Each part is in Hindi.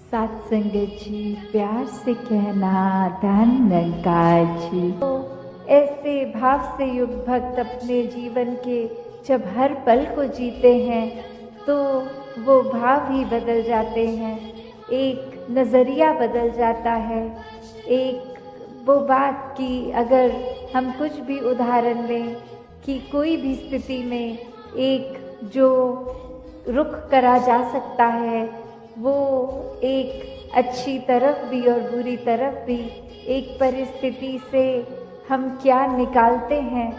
सात संगत जी, प्यार से कहना धन निरंकार जी। तो ऐसे भाव से युक्त भक्त अपने जीवन के जब हर पल को जीते हैं तो वो भाव ही बदल जाते हैं, एक नज़रिया बदल जाता है। एक वो बात कि अगर हम कुछ भी उदाहरण लें कि कोई भी स्थिति में एक जो रुख करा जा सकता है वो एक अच्छी तरफ भी और बुरी तरफ भी, एक परिस्थिति से हम क्या निकालते हैं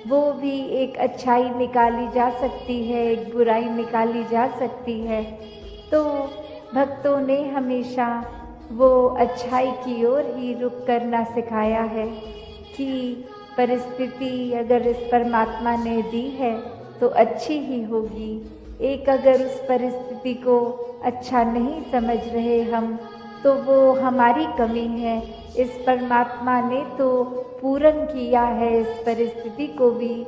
वो भी एक अच्छाई निकाली जा सकती है, एक बुराई निकाली जा सकती है। तो भक्तों ने हमेशा वो अच्छाई की ओर ही रुख करना सिखाया है कि परिस्थिति अगर इस परमात्मा ने दी है तो अच्छी ही होगी। एक अगर उस परिस्थिति को अच्छा नहीं समझ रहे हम तो वो हमारी कमी है। इस परमात्मा ने तो पूर्ण किया है इस परिस्थिति को भी।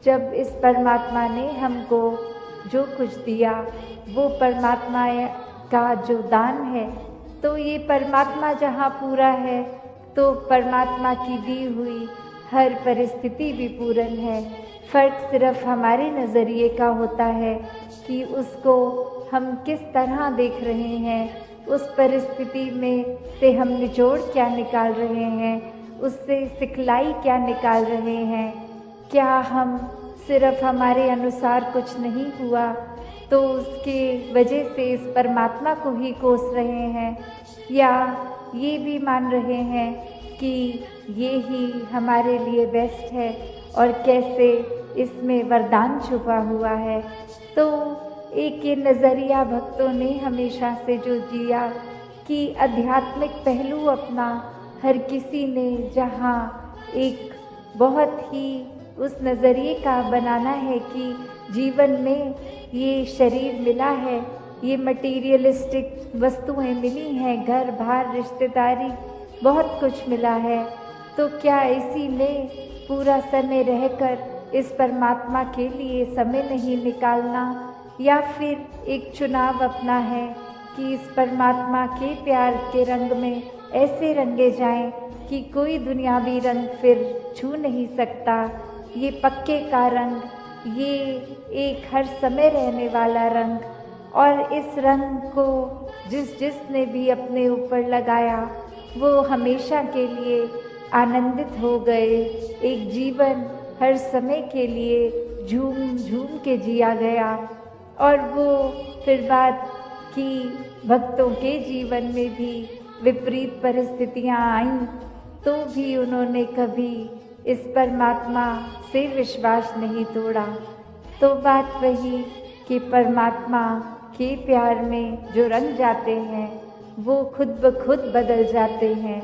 जब इस परमात्मा ने हमको जो कुछ दिया वो परमात्मा का जो दान है, तो ये परमात्मा जहाँ पूरा है तो परमात्मा की दी हुई हर परिस्थिति भी पूर्ण है। फ़र्क सिर्फ हमारे नज़रिए का होता है कि उसको हम किस तरह देख रहे हैं, उस परिस्थिति में से हम निचोड़ क्या निकाल रहे हैं, उससे सिखलाई क्या निकाल रहे हैं। क्या हम सिर्फ हमारे अनुसार कुछ नहीं हुआ तो उसके वजह से इस परमात्मा को ही कोस रहे हैं, या ये भी मान रहे हैं कि ये ही हमारे लिए बेस्ट है और कैसे इसमें वरदान छुपा हुआ है। तो एक ये नज़रिया भक्तों ने हमेशा से जो जिया कि आध्यात्मिक पहलू अपना हर किसी ने जहाँ एक बहुत ही उस नज़रिए का बनाना है कि जीवन में ये शरीर मिला है, ये मटीरियलिस्टिक वस्तुएं मिली हैं, घर बार रिश्तेदारी बहुत कुछ मिला है, तो क्या इसी में पूरा समय रहकर इस परमात्मा के लिए समय नहीं निकालना, या फिर एक चुनाव अपना है कि इस परमात्मा के प्यार के रंग में ऐसे रंगे जाएं कि कोई दुनियावी रंग फिर छू नहीं सकता। ये पक्के का रंग, ये एक हर समय रहने वाला रंग, और इस रंग को जिसने भी अपने ऊपर लगाया वो हमेशा के लिए आनंदित हो गए। एक जीवन हर समय के लिए झूम झूम के जिया गया। और वो फिर बात कि भक्तों के जीवन में भी विपरीत परिस्थितियां आईं तो भी उन्होंने कभी इस परमात्मा से विश्वास नहीं तोड़ा। तो बात वही कि परमात्मा के प्यार में जो रंग जाते हैं वो खुद ब खुद बदल जाते हैं।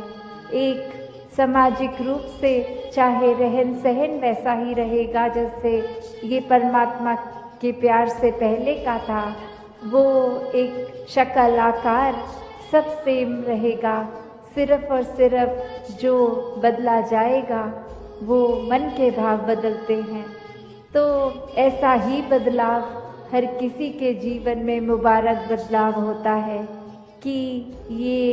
एक सामाजिक रूप से चाहे रहन सहन वैसा ही रहेगा जैसे ये परमात्मा के प्यार से पहले का था, वो एक शक्ल आकार सब सेम रहेगा। सिर्फ और सिर्फ जो बदला जाएगा वो मन के भाव बदलते हैं। तो ऐसा ही बदलाव हर किसी के जीवन में मुबारक बदलाव होता है कि ये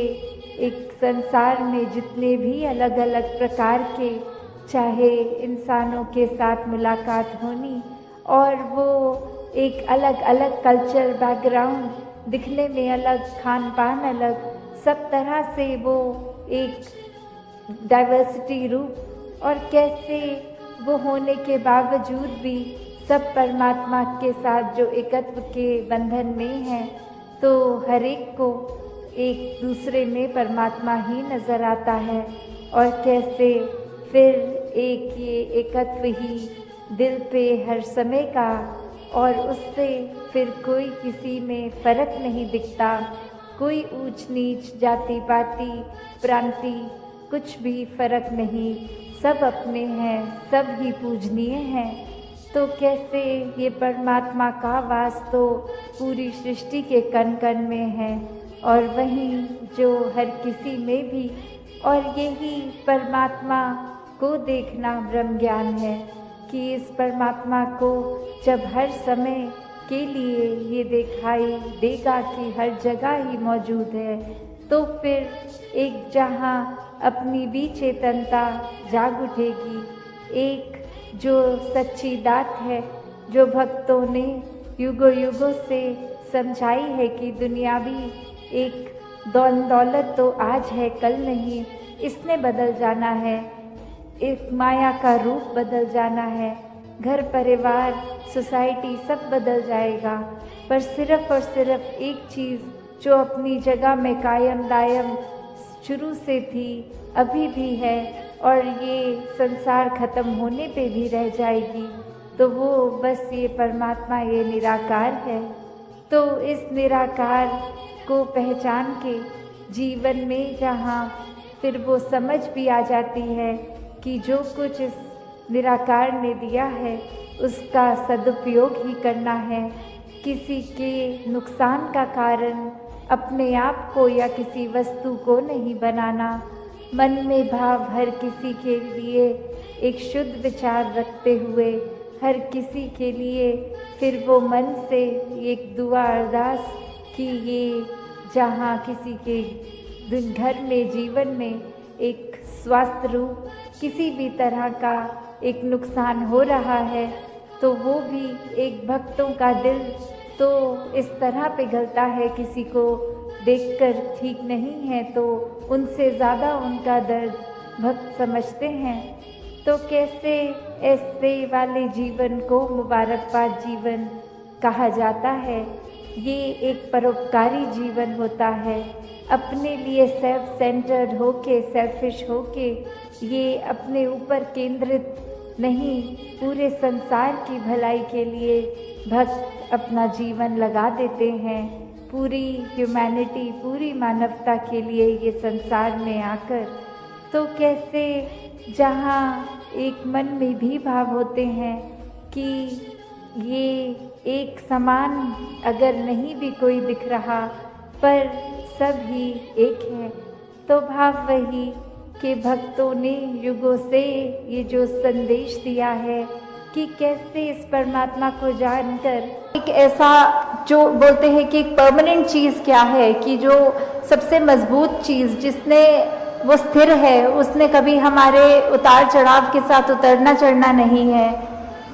एक संसार में जितने भी अलग अलग प्रकार के चाहे इंसानों के साथ मुलाकात होनी, और वो एक अलग अलग कल्चर बैकग्राउंड, दिखने में अलग, खान पान अलग, सब तरह से वो एक डाइवर्सिटी रूप, और कैसे वो होने के बावजूद भी सब परमात्मा के साथ जो एकत्व के बंधन में हैं, तो हर एक को एक दूसरे में परमात्मा ही नज़र आता है। और कैसे फिर एक ये एकत्व ही दिल पे हर समय का, और उससे फिर कोई किसी में फ़र्क नहीं दिखता, कोई ऊंच नीच, जाति पाति, प्रांति, कुछ भी फ़र्क नहीं, सब अपने हैं, सब ही पूजनीय हैं। तो कैसे ये परमात्मा का वास तो पूरी सृष्टि के कण कण में है, और वहीं जो हर किसी में भी, और यही परमात्मा को देखना ब्रह्म ज्ञान है कि इस परमात्मा को जब हर समय के लिए ये दिखाई देगा कि हर जगह ही मौजूद है, तो फिर एक जहाँ अपनी भी चेतनता जाग उठेगी, एक जो सच्ची दात है, जो भक्तों ने युगों युगों से समझाई है कि दुनियावी एक दौलत तो आज है कल नहीं, इसने बदल जाना है, एक माया का रूप बदल जाना है, घर परिवार सोसाइटी सब बदल जाएगा, पर सिर्फ और सिर्फ एक चीज़ जो अपनी जगह में कायम दायम शुरू से थी, अभी भी है और ये संसार खत्म होने पे भी रह जाएगी, तो वो बस ये परमात्मा, ये निराकार है। तो इस निराकार को पहचान के जीवन में जहाँ फिर वो समझ भी आ जाती है कि जो कुछ इस निराकार ने दिया है उसका सदुपयोग ही करना है, किसी के नुकसान का कारण अपने आप को या किसी वस्तु को नहीं बनाना, मन में भाव हर किसी के लिए एक शुद्ध विचार रखते हुए हर किसी के लिए फिर वो मन से एक दुआ अरदास कि ये जहाँ किसी के घर में जीवन में एक स्वास्थ्य रूप किसी भी तरह का एक नुकसान हो रहा है, तो वो भी एक भक्तों का दिल तो इस तरह पिघलता है, किसी को देखकर ठीक नहीं है तो उनसे ज़्यादा उनका दर्द भक्त समझते हैं। तो कैसे ऐसे वाले जीवन को मुबारकबाद जीवन कहा जाता है। ये एक परोपकारी जीवन होता है, अपने लिए सेल्फ सेंटर्ड होके, सेल्फिश होके, ये अपने ऊपर केंद्रित नहीं, पूरे संसार की भलाई के लिए भक्त अपना जीवन लगा देते हैं, पूरी ह्यूमैनिटी, पूरी मानवता के लिए ये संसार में आकर। तो कैसे जहाँ एक मन में भी भाव होते हैं कि ये एक समान अगर नहीं भी कोई दिख रहा पर सब ही एक है, तो भाव वही कि भक्तों ने युगों से ये जो संदेश दिया है कि कैसे इस परमात्मा को जानकर एक ऐसा जो बोलते हैं कि एक परमानेंट चीज़ क्या है, कि जो सबसे मजबूत चीज़ जिसने वो स्थिर है, उसने कभी हमारे उतार चढ़ाव के साथ उतरना चढ़ना नहीं है।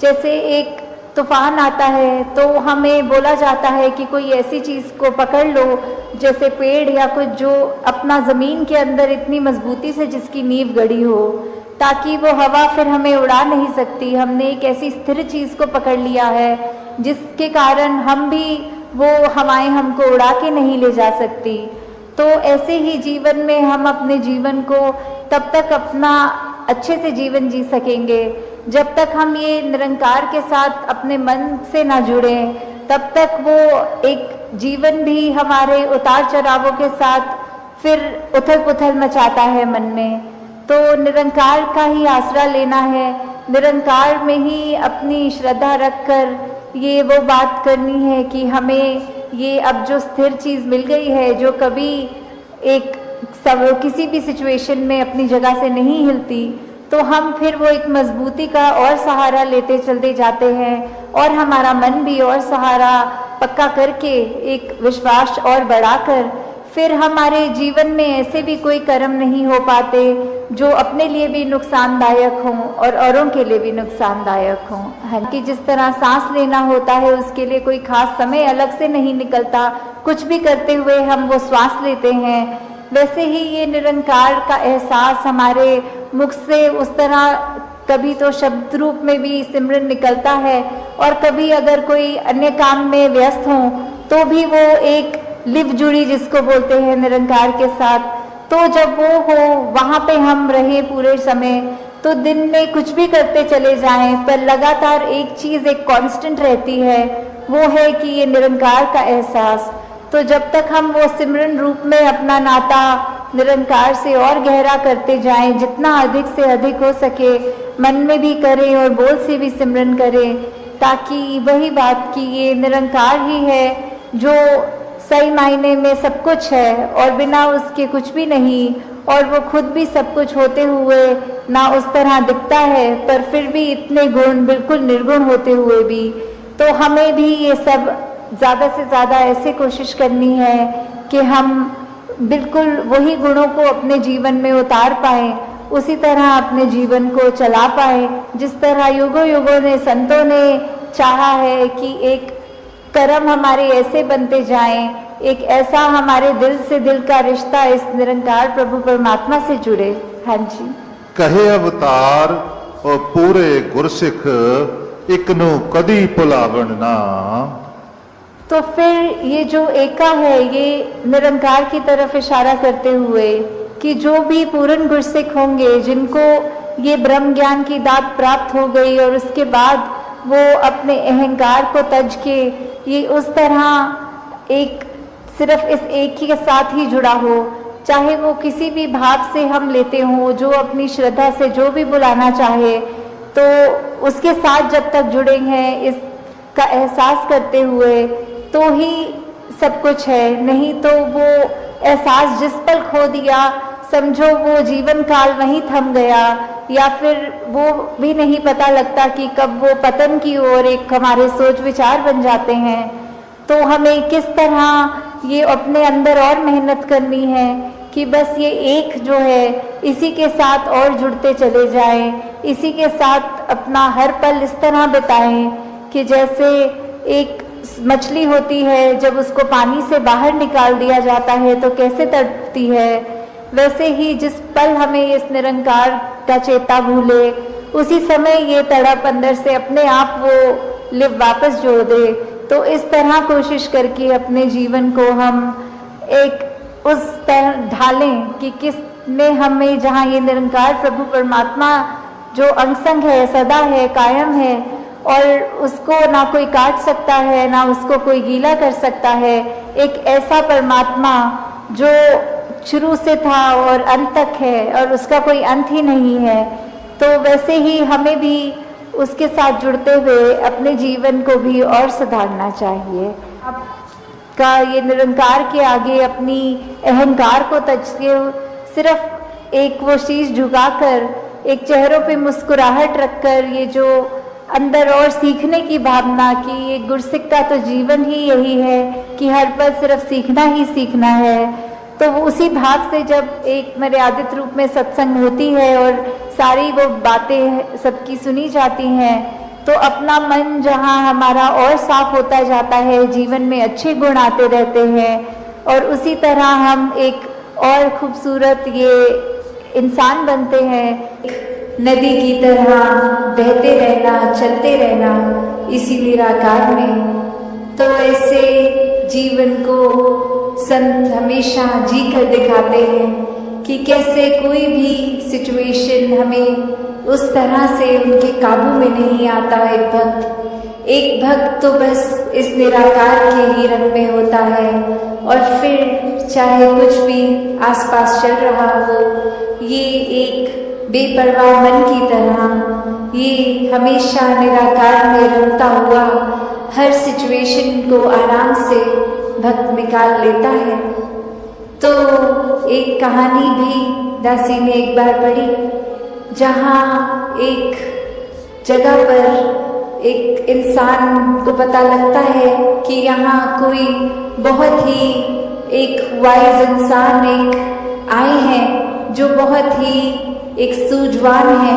जैसे एक तूफान आता है तो हमें बोला जाता है कि कोई ऐसी चीज़ को पकड़ लो, जैसे पेड़ या कुछ जो अपना ज़मीन के अंदर इतनी मजबूती से जिसकी नींव गड़ी हो, ताकि वो हवा फिर हमें उड़ा नहीं सकती। हमने एक ऐसी स्थिर चीज़ को पकड़ लिया है जिसके कारण हम भी वो हवाएं हमको उड़ा के नहीं ले जा सकती। तो ऐसे ही जीवन में हम अपने जीवन को तब तक अपना अच्छे से जीवन जी सकेंगे जब तक हम ये निरंकार के साथ अपने मन से ना जुड़े, तब तक वो एक जीवन भी हमारे उतार चढ़ावों के साथ फिर उथल पुथल मचाता है मन में। तो निरंकार का ही आसरा लेना है, निरंकार में ही अपनी श्रद्धा रखकर ये वो बात करनी है कि हमें ये अब जो स्थिर चीज़ मिल गई है, जो कभी एक सब किसी भी सिचुएशन में अपनी जगह से नहीं हिलती, तो हम फिर वो एक मजबूती का और सहारा लेते चलते जाते हैं और हमारा मन भी और सहारा पक्का करके एक विश्वास और बढ़ाकर फिर हमारे जीवन में ऐसे भी कोई कर्म नहीं हो पाते जो अपने लिए भी नुकसानदायक हों और औरों के लिए भी नुकसानदायक हों। है कि जिस तरह सांस लेना होता है उसके लिए कोई खास समय अलग से नहीं निकलता, कुछ भी करते हुए हम वो श्वास लेते हैं, वैसे ही ये निरंकार का एहसास हमारे मुख से उस तरह कभी तो शब्द रूप में भी सिमरन निकलता है और कभी अगर कोई अन्य काम में व्यस्त हों तो भी वो एक लिव जुड़ी जिसको बोलते हैं निरंकार के साथ। तो जब वो हो वहाँ पे हम रहे पूरे समय, तो दिन में कुछ भी करते चले जाएं पर लगातार एक चीज़ एक कांस्टेंट रहती है, वो है कि ये निरंकार का एहसास। तो जब तक हम वो सिमरन रूप में अपना नाता निरंकार से और गहरा करते जाएं, जितना अधिक से अधिक हो सके मन में भी करें और बोल से भी सिमरन करें, ताकि वही बात कि ये निरंकार ही है जो सही मायने में सब कुछ है और बिना उसके कुछ भी नहीं, और वो खुद भी सब कुछ होते हुए ना उस तरह दिखता है पर फिर भी इतने गुण बिल्कुल निर्गुण होते हुए भी तो हमें भी ये सब ज़्यादा से ज़्यादा ऐसे कोशिश करनी है कि हम बिल्कुल वही गुणों को अपने जीवन में उतार पाएं, उसी तरह अपने जीवन को चला पाएं जिस तरह युगों युगों ने संतों ने चाहा है कि एक कर्म हमारे ऐसे बनते जाएं, एक ऐसा हमारे दिल से दिल का रिश्ता इस निरंकार प्रभु परमात्मा से जुड़े। हाँ जी। कहे अवतार और पूरे गुरसिख एक नु कदी भुलावन ना। तो फिर ये जो एका है ये निरंकार की तरफ इशारा करते हुए कि जो भी पूर्ण गुरसिख होंगे, जिनको ये ब्रह्म ज्ञान की दात प्राप्त हो गई और उसके बाद वो अपने अहंकार को तज के ये उस तरह एक सिर्फ इस एक ही के साथ ही जुड़ा हो, चाहे वो किसी भी भाव से हम लेते हों, जो अपनी श्रद्धा से जो भी बुलाना चाहे, तो उसके साथ जब तक जुड़े हैं इसका एहसास करते हुए तो ही सब कुछ है। नहीं तो वो एहसास जिस पल खो दिया समझो वो जीवन काल वहीं थम गया, या फिर वो भी नहीं पता लगता कि कब वो पतन की ओर एक हमारे सोच विचार बन जाते हैं। तो हमें किस तरह ये अपने अंदर और मेहनत करनी है कि बस ये एक जो है इसी के साथ और जुड़ते चले जाएं, इसी के साथ अपना हर पल इस तरह बिताएं कि जैसे एक मछली होती है जब उसको पानी से बाहर निकाल दिया जाता है तो कैसे तड़पती है, वैसे ही जिस पल हमें इस निरंकार का चेता भूले उसी समय ये तड़प अंदर से अपने आप वो लिव वापस जोड़ दे। तो इस तरह कोशिश करके अपने जीवन को हम एक उस तरह ढालें कि किस में हमें, जहाँ ये निरंकार प्रभु परमात्मा जो अंगसंग है, सदा है, कायम है और उसको ना कोई काट सकता है ना उसको कोई गीला कर सकता है, एक ऐसा परमात्मा जो शुरू से था और अंत तक है और उसका कोई अंत ही नहीं है। तो वैसे ही हमें भी उसके साथ जुड़ते हुए अपने जीवन को भी और सुधारना चाहिए। आपका ये निरंकार के आगे अपनी अहंकार को तजके सिर्फ एक वो शीश झुकाकर एक चेहरों पे मुस्कुराहट रखकर ये जो अंदर और सीखने की भावना कि ये गुरसिख का तो जीवन ही यही है कि हर पल सिर्फ सीखना ही सीखना है, तो वो उसी भाव से जब एक मर्यादित रूप में सत्संग होती है और सारी वो बातें सबकी सुनी जाती हैं तो अपना मन जहाँ हमारा और साफ होता जाता है, जीवन में अच्छे गुण आते रहते हैं और उसी तरह हम एक और खूबसूरत ये इंसान बनते हैं। नदी की तरह बहते रहना, चलते रहना इसी निराकार में। तो ऐसे जीवन को संत हमेशा जी कर दिखाते हैं कि कैसे कोई भी सिचुएशन हमें उस तरह से उनके काबू में नहीं आता। एक भक्त तो बस इस निराकार के ही रंग में होता है और फिर चाहे कुछ भी आसपास चल रहा हो, ये एक बेपरवाह मन की तरह ये हमेशा निराकार में रमता हुआ हर सिचुएशन को आराम से भक्त निकाल लेता है। तो एक कहानी भी दासी ने एक बार पढ़ी जहाँ एक जगह पर एक इंसान को पता लगता है कि यहाँ कोई बहुत ही एक वाइज इंसान एक आए हैं जो बहुत ही एक सूझवान है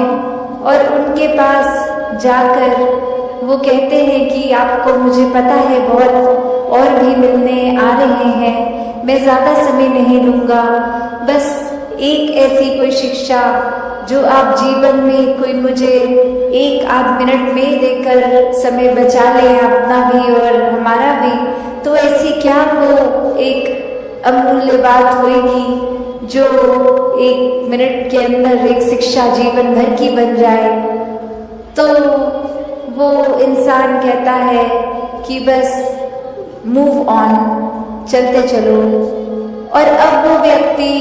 और उनके पास जाकर वो कहते हैं कि आपको मुझे पता है बहुत और भी मिलने आ रहे हैं, मैं ज़्यादा समय नहीं लूँगा, बस एक ऐसी कोई शिक्षा जो आप जीवन में कोई मुझे एक आध मिनट में देकर समय बचा लें अपना भी और हमारा भी, तो ऐसी क्या वो एक अमूल्य बात होगी जो एक मिनट के अंदर एक शिक्षा जीवन भर की बन जाए। तो वो इंसान कहता है कि बस मूव ऑन, चलते चलो। और अब वो व्यक्ति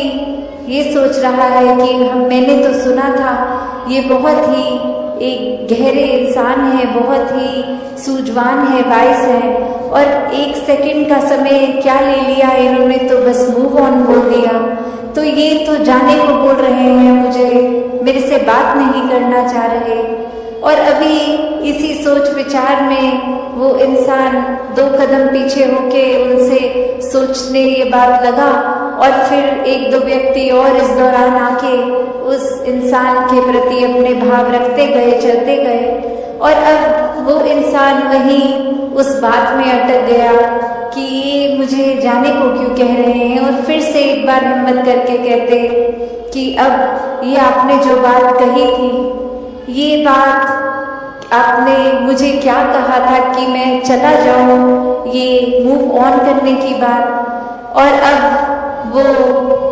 ये सोच रहा है कि मैंने तो सुना था ये बहुत ही एक गहरे इंसान है, बहुत ही सूझवान है, वाइस है, और एक सेकंड का समय क्या ले लिया इन्होंने, तो बस मूव ऑन बोल दिया। तो ये तो जाने को बोल रहे हैं मुझे, मेरे से बात नहीं करना चाह रहे। और अभी इसी सोच विचार में वो इंसान 2 कदम पीछे होके उनसे सोचने ये बात लगा और फिर 1-2 व्यक्ति और इस दौरान आके उस इंसान के प्रति अपने भाव रखते गए, चलते गए और अब वो इंसान वहीं उस बात में अटक गया कि ये मुझे जाने को क्यों कह रहे हैं, और फिर से एक बार हिम्मत करके कहते कि अब ये आपने जो बात कही थी, ये बात आपने मुझे क्या कहा था कि मैं चला जाऊं, ये मूव ऑन करने की बात, और अब वो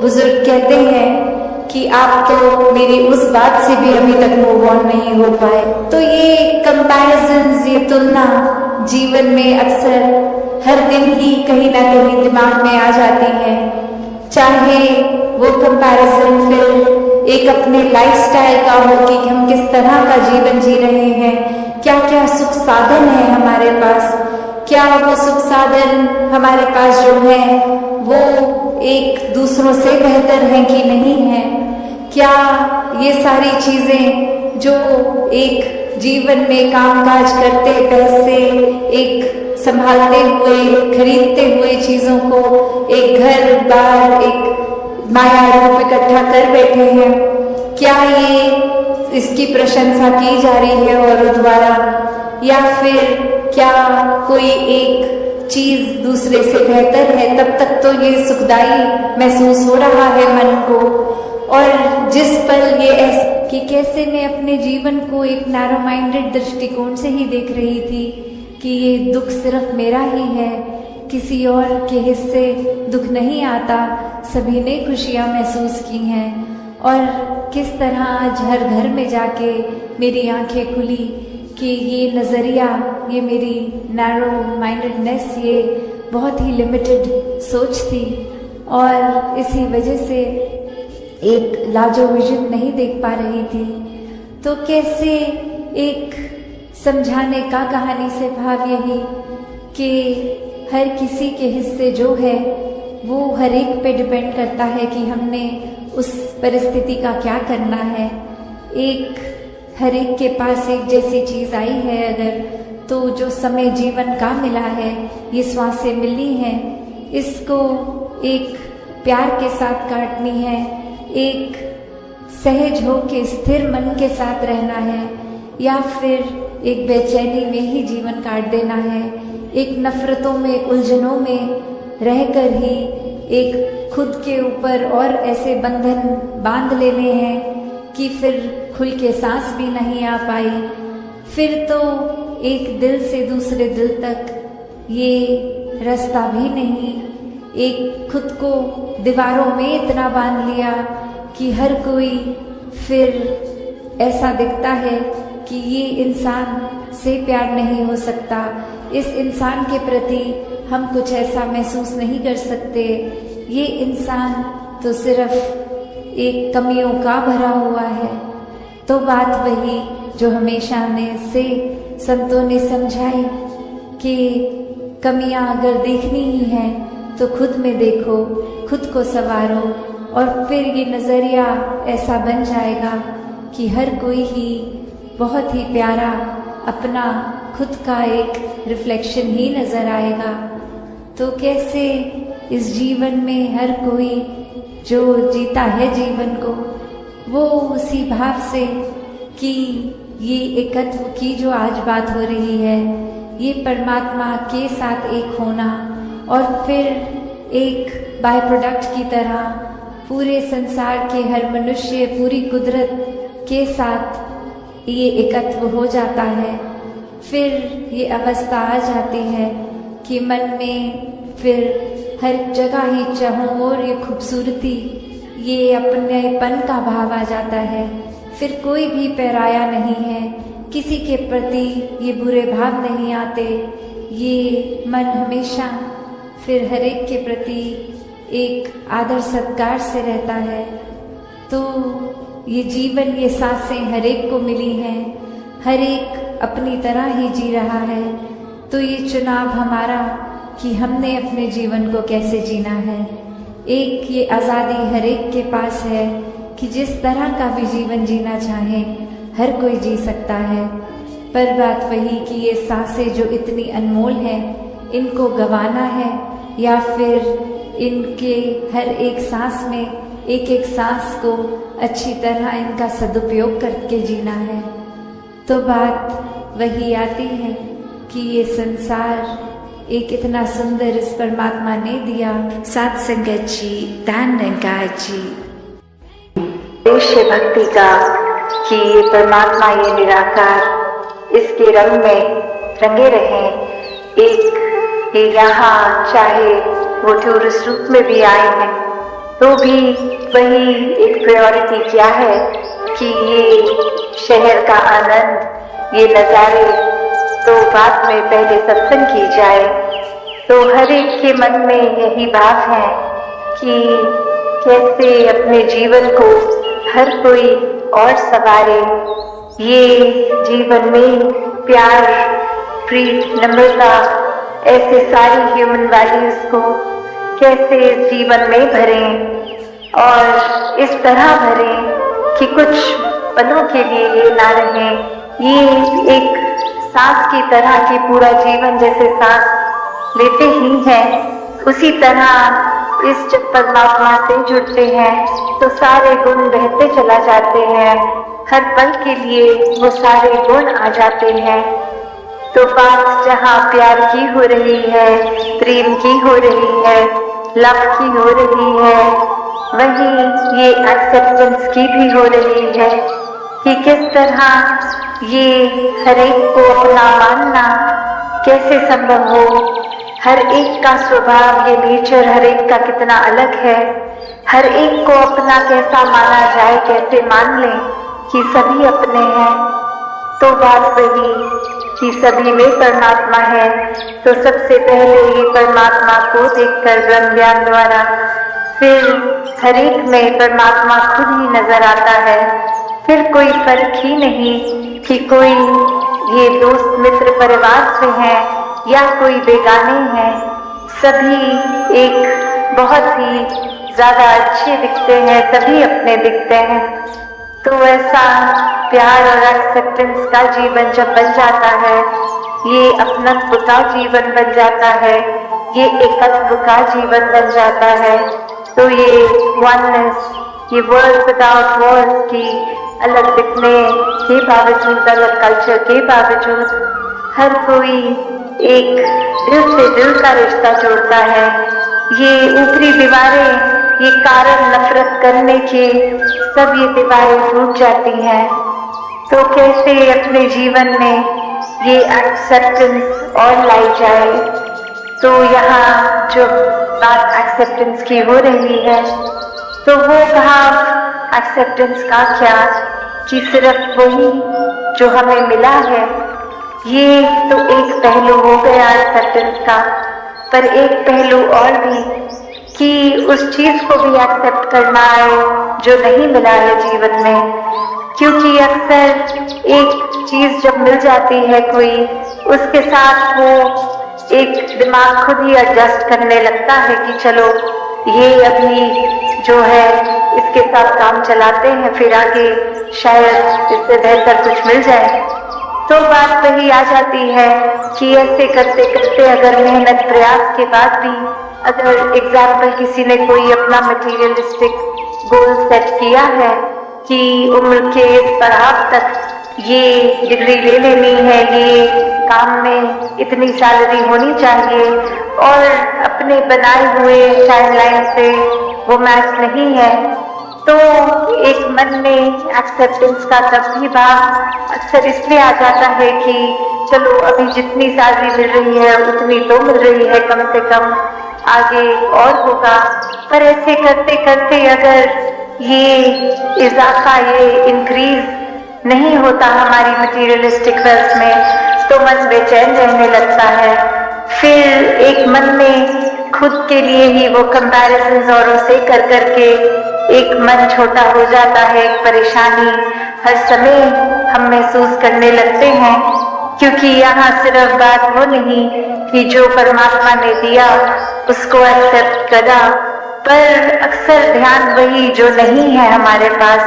बुजुर्ग कहते हैं कि आप तो मेरी उस बात से भी अभी तक मूव ऑन नहीं हो पाए। तो ये कंपैरिजंस, ये तुलना जीवन में अक्सर हर दिन ही कहीं ना कहीं दिमाग में आ जाती है, चाहे वो कंपैरिजन फिर एक अपने लाइफस्टाइल का हो कि हम किस तरह का जीवन जी रहे हैं, क्या क्या सुख साधन है हमारे पास, क्या वो सुख साधन हमारे पास जो है वो एक दूसरों से बेहतर है कि नहीं है, क्या ये सारी चीजें जो एक जीवन में कामकाज करते, पैसे एक संभालते हुए, खरीदते हुए चीजों को, एक घर बार, एक माया रूप इकट्ठा कर बैठे हैं, क्या ये इसकी प्रशंसा की जा रही है औरों द्वारा, या फिर क्या कोई एक चीज दूसरे से बेहतर है, तब तक तो ये सुखदाई महसूस हो रहा है मन को। और जिस पल ये ऐसा कि कैसे मैं अपने जीवन को एक नैरो माइंडेड दृष्टिकोण से ही देख रही थी कि ये दुख सिर्फ मेरा ही है, किसी और के हिस्से दुख नहीं आता, सभी ने खुशियां महसूस की हैं, और किस तरह आज हर घर में जाके मेरी आंखें खुली कि ये नज़रिया, ये मेरी नैरो माइंडेडनेस, ये बहुत ही लिमिटेड सोच थी और इसी वजह से एक लाजो विजन नहीं देख पा रही थी। तो कैसे एक समझाने का कहानी से भाव यही कि हर किसी के हिस्से जो है वो हर एक पे डिपेंड करता है कि हमने उस परिस्थिति का क्या करना है। एक हर एक के पास एक जैसी चीज़ आई है अगर, तो जो समय जीवन का मिला है, ये श्वासें मिली हैं, इसको एक प्यार के साथ काटनी है, एक सहज हो के स्थिर मन के साथ रहना है, या फिर एक बेचैनी में ही जीवन काट देना है, एक नफरतों में, उलझनों में रहकर ही एक खुद के ऊपर और ऐसे बंधन बांध लेने हैं कि फिर खुल के सांस भी नहीं आ पाई, फिर तो एक दिल से दूसरे दिल तक ये रास्ता भी नहीं, एक खुद को दीवारों में इतना बांध लिया कि हर कोई फिर ऐसा दिखता है कि ये इंसान से प्यार नहीं हो सकता, इस इंसान के प्रति हम कुछ ऐसा महसूस नहीं कर सकते, ये इंसान तो सिर्फ एक कमियों का भरा हुआ है। तो बात वही जो हमेशा ने से संतों ने समझाई कि कमियां अगर देखनी ही है तो खुद में देखो, खुद को संवारो, और फिर ये नज़रिया ऐसा बन जाएगा कि हर कोई ही बहुत ही प्यारा अपना खुद का एक रिफ्लेक्शन ही नज़र आएगा। तो कैसे इस जीवन में हर कोई जो जीता है जीवन को, वो उसी भाव से कि ये एकत्व की जो आज बात हो रही है, ये परमात्मा के साथ एक होना, और फिर एक बाय प्रोडक्ट की तरह पूरे संसार के हर मनुष्य, पूरी कुदरत के साथ ये एकत्व हो जाता है। फिर ये अवस्था आ जाती है कि मन में फिर हर जगह ही चाहों और ये खूबसूरती, ये अपनेपन का भाव आ जाता है। फिर कोई भी पराया नहीं है, किसी के प्रति ये बुरे भाव नहीं आते, ये मन हमेशा फिर हर एक के प्रति एक आदर सत्कार से रहता है। तो ये जीवन, ये सांसें हर एक को मिली हैं, हर एक अपनी तरह ही जी रहा है। तो ये चुनाव हमारा कि हमने अपने जीवन को कैसे जीना है। एक ये आज़ादी हर एक के पास है कि जिस तरह का भी जीवन जीना चाहे, हर कोई जी सकता है, पर बात वही कि ये सांसें जो इतनी अनमोल हैं, इनको गंवाना है या फिर इनके हर एक सांस में एक एक सांस को अच्छी तरह इनका सदुपयोग करके जीना है। तो बात वही आती है कि ये संसार एक इतना सुंदर इस परमात्मा ने दिया। सात संगत जी, दान निरंकार जी, उद्देश्य भक्ति का कि ये परमात्मा, ये निराकार इसके रंग में रंगे रहें। एक ये यहाँ चाहे वो टूरिस्ट रूप में भी आए हैं तो भी वही एक प्रायोरिटी क्या है कि ये शहर का आनंद, ये नज़ारे तो बाद में पहले सत्संग की जाए। तो हर एक के मन में यही भाव है कि कैसे अपने जीवन को हर कोई और संवारे, ये जीवन में प्यार, प्रीत, नम्रता, ऐसे सारी ह्यूमन वैल्यूज को कैसे इस जीवन में भरें और इस तरह भरें कि कुछ पलों के लिए ये ना रहे। ये एक सांस की तरह कि पूरा जीवन जैसे सांस लेते ही हैं, उसी तरह इस जब परमात्मा से जुड़ते हैं तो सारे गुण बहते चला जाते हैं, हर पल के लिए वो सारे गुण आ जाते हैं। तो बात जहाँ प्यार की हो रही है, प्रेम की हो रही है, लव की हो रही है, वहीं ये एक्सेप्टेंस की भी हो रही है कि किस तरह ये हर एक को अपना मानना कैसे संभव हो। हर एक का स्वभाव, ये नेचर हर एक का कितना अलग है, हर एक को अपना कैसा माना जाए, कैसे मान लें कि सभी अपने हैं। तो बात वही कि सभी में परमात्मा है, तो सबसे पहले ये परमात्मा को देखकर ब्रह्म ज्ञान द्वारा फिर हर एक में परमात्मा खुद ही नजर आता है। फिर कोई फर्क ही नहीं कि कोई ये दोस्त मित्र परिवार से हैं या कोई बेगाने हैं, सभी एक बहुत ही ज्यादा अच्छे दिखते हैं, सभी अपने दिखते हैं। तो ऐसा प्यार और एक्सेप्टेंस का जीवन जब बन जाता है, ये अपनत्व का जीवन बन जाता है, ये एकत्व का जीवन बन जाता है, तो ये वननेस, ये वर्ल्ड विदाउट वॉर्स की अलग दिखने के बावजूद, अलग कल्चर के बावजूद हर कोई एक दिल से दिल का रिश्ता जोड़ता है। ये ऊपरी दीवारें, ये कारण नफरत करने के, सब ये दीवारें टूट जाती हैं। तो कैसे अपने जीवन में ये एक्सेप्टेंस और लाई जाए। तो यहाँ जो बात एक्सेप्टेंस की हो रही है, तो वो भाव एक्सेप्टेंस का क्या कि सिर्फ वही जो हमें मिला है, ये तो एक पहलू हो गया एक्सेप्टेंस का, पर एक पहलू और भी कि उस चीज को भी एक्सेप्ट करना है जो नहीं मिला है जीवन में। क्योंकि अक्सर एक चीज जब मिल जाती है कोई, उसके साथ वो एक दिमाग खुद ही एडजस्ट करने लगता है कि चलो ये अभी जो है इसके साथ काम चलाते हैं, फिर आगे शायद इससे बेहतर कुछ मिल जाए। तो बात वही आ जाती है कि ऐसे करते करते अगर मेहनत प्रयास के बाद भी अगर एग्जाम्पल किसी ने कोई अपना मटेरियलिस्टिक गोल सेट किया है कि उम्र के इस पड़ाव तक ये डिग्री ले लेनी है, ये काम में इतनी सैलरी होनी चाहिए, और अपने बनाए हुए टाइमलाइन से वो मैच नहीं है, तो एक मन में एक्सेप्टेंस का तब भी भाव अक्सर इसलिए आ जाता है कि चलो अभी जितनी सैलरी मिल रही है उतनी तो मिल रही है, कम से कम आगे और होगा। पर ऐसे करते करते अगर ये इजाफा, ये इंक्रीज नहीं होता हमारी मटेरियलिस्टिक वेल्थ में, तो मन बेचैन रहने लगता है। फिर एक मन में खुद के लिए ही वो कंपैरिजन औरों से कर करके एक मन छोटा हो जाता है, एक परेशानी हर समय हम महसूस करने लगते हैं। क्योंकि यहाँ सिर्फ बात वो नहीं कि जो परमात्मा ने दिया उसको एक्सेप्ट करा, पर अक्सर ध्यान वही जो नहीं है हमारे पास,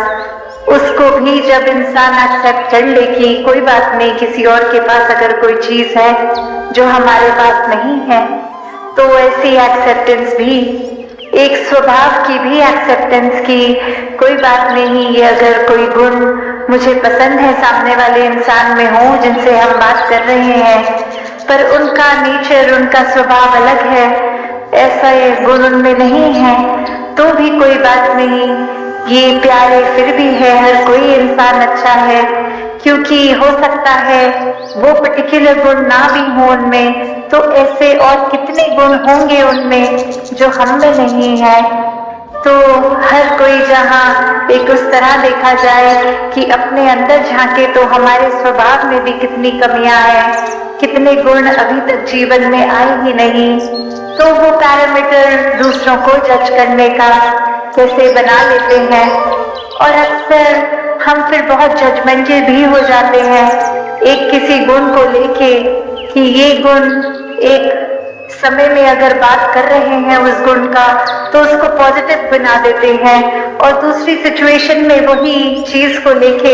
उसको भी जब इंसान एक्सेप्ट कर ले कि कोई बात नहीं, किसी और के पास अगर कोई चीज है जो हमारे पास नहीं है, तो ऐसी एक्सेप्टेंस भी, एक स्वभाव की भी एक्सेप्टेंस की कोई बात नहीं, ये अगर कोई गुण मुझे पसंद है सामने वाले इंसान में हो जिनसे हम बात कर रहे हैं, पर उनका नेचर, उनका स्वभाव अलग है, ऐसा ये गुण उनमें नहीं है, तो भी कोई बात नहीं, ये प्यारे फिर भी है, हर कोई इंसान अच्छा है, क्योंकि हो सकता है वो पर्टिकुलर गुण ना भी हो उनमें, तो ऐसे और कितने गुण होंगे उनमें जो हम में नहीं है। तो हर कोई जहाँ एक उस तरह देखा जाए कि अपने अंदर झांके तो हमारे स्वभाव में भी कितनी कमियां हैं, कितने गुण अभी तक जीवन में आए ही नहीं, तो वो पैरामीटर दूसरों को जज करने का कैसे बना लेते हैं, और अक्सर हम फिर बहुत जजमेंटल भी हो जाते हैं एक किसी गुण को लेके कि ये गुण, एक समय में अगर बात कर रहे हैं उस गुण का तो उसको पॉजिटिव बना देते हैं, और दूसरी सिचुएशन में वही चीज को लेके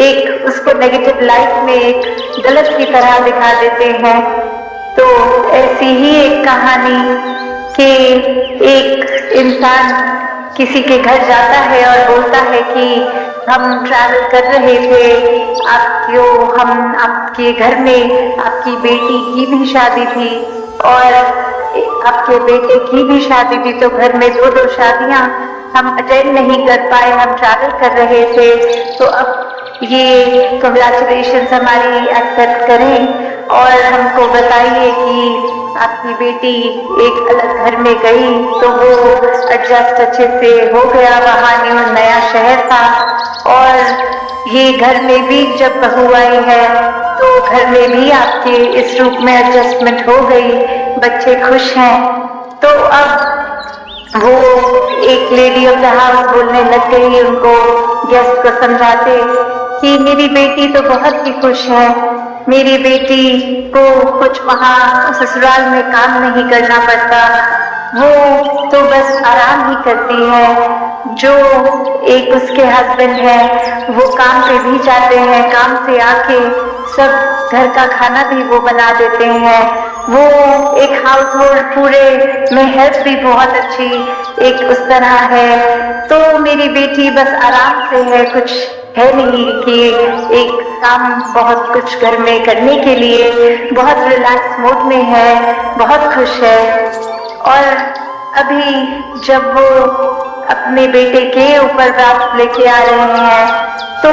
एक उसको नेगेटिव लाइट में एक गलत की तरह दिखा देते हैं। तो ऐसी ही एक कहानी कि एक इंसान किसी के घर जाता है और बोलता है कि हम ट्रैवल कर रहे थे, आपके घर में आपकी बेटी की भी शादी थी और आपके बेटे की भी शादी थी, तो घर में दो शादियां हम अटेंड नहीं कर पाए, हम ट्रैवल कर रहे थे, तो अब ये कंग्रेचुलेशंस हमारी एक्सेप्ट करें और हमको बताइए कि आपकी बेटी एक अलग घर में गई तो वो एडजस्ट अच्छे से हो गया, वहाँ न्यू नया शहर था, और ये घर में भी जब बहू आई है तो घर में भी आपके इस रूप में एडजस्टमेंट हो गई, बच्चे खुश हैं। तो अब वो एक लेडी ऑफ द हाउस बोलने लग गई उनको, गेस्ट को समझाते कि मेरी बेटी तो बहुत ही खुश है, मेरी बेटी को कुछ वहाँ ससुराल में काम नहीं करना पड़ता, वो तो बस आराम ही करती है, जो एक उसके हस्बैंड है वो काम पे भी जाते हैं, काम से आके सब घर का खाना भी वो बना देते हैं, वो एक हाउस होल्ड पूरे में हेल्प भी बहुत अच्छी एक उस तरह है, तो मेरी बेटी बस आराम से है, कुछ है नहीं कि एक काम बहुत कुछ घर में करने के लिए, बहुत रिलैक्स मोड में है, बहुत खुश है। और अभी जब वो अपने बेटे के ऊपर बात लेके आ रहे हैं तो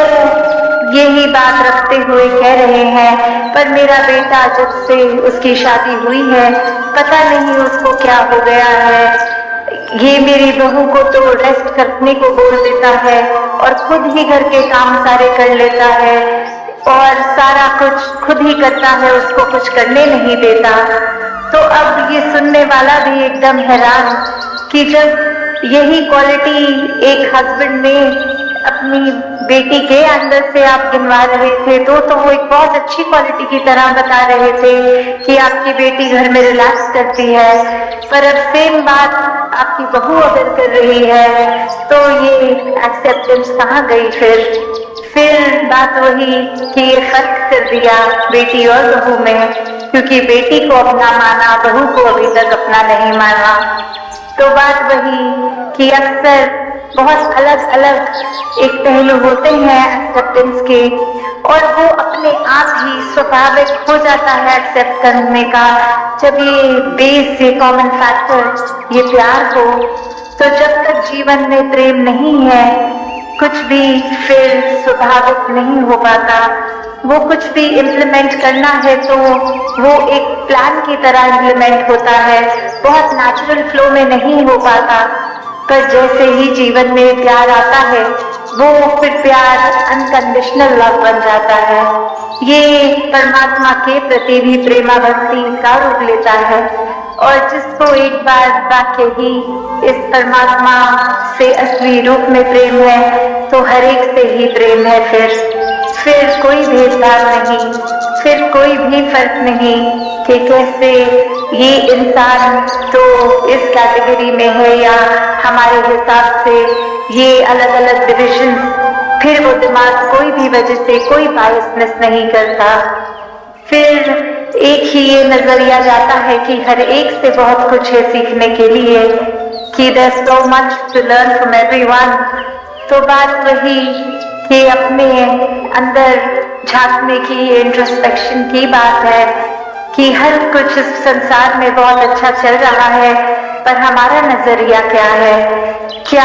यही बात रखते हुए कह रहे हैं, पर मेरा बेटा जब से उसकी शादी हुई है पता नहीं उसको क्या हो गया है, ये मेरी बहू को तो रेस्ट करने को बोल देता है और खुद ही घर के काम सारे कर लेता है और सारा कुछ खुद ही करता है, उसको कुछ करने नहीं देता। तो अब ये सुनने वाला भी एकदम हैरान कि जब यही क्वालिटी एक हस्बैंड में अपनी बेटी के अंदर से आप गिनवा रहे थे तो वो एक बहुत अच्छी क्वालिटी की तरह बता रहे थे कि आपकी बेटी घर में रिलैक्स करती है, पर अब सेम बात आपकी बहू अगर कर रही है तो ये एक्सेप्टेंस कहाँ गई? फिर बात वही कि ये फर्क कर दिया बेटी और बहू में, क्योंकि बेटी को अपना माना, बहू को अभी तक अपना नहीं माना। तो बात वही कि अक्सर बहुत अलग अलग एक पहलू होते हैं एक्सेप्टेंस के, और वो अपने आप ही स्वाभाविक हो जाता है एक्सेप्ट करने का जब ये बेस, ये कॉमन फैक्टर, ये प्यार हो। तो जब तक जीवन में प्रेम नहीं है कुछ भी फिर स्वाभाविक नहीं हो पाता। वो कुछ भी इम्प्लीमेंट करना है तो वो एक प्लान की तरह इम्प्लीमेंट होता है, बहुत नेचुरल फ्लो में नहीं हो पाता। पर जैसे ही जीवन में प्यार आता है वो फिर प्यार अनकंडीशनल लव बन जाता है। ये परमात्मा के प्रति भी प्रेमा भक्ति का रूप लेता है, और जिसको एक बार वाकई ही इस परमात्मा से असली रूप में प्रेम है तो हर एक से ही प्रेम है। फिर कोई भेदभाव नहीं, फिर कोई भी फर्क नहीं कि कैसे ये इंसान तो इस कैटेगरी में है या हमारे हिसाब से ये अलग अलग डिविजन फिर वो दिमाग कोई भी वजह से कोई बायसनेस नहीं करता। फिर एक ही ये नजरिया जाता है कि हर एक से बहुत कुछ है सीखने के लिए, कि there's so much to learn from everyone। तो बात वही कि अपने अंदर झांकने की, इंट्रोस्पेक्शन की बात है कि हर कुछ इस संसार में बहुत अच्छा चल रहा है, पर हमारा नजरिया क्या है? क्या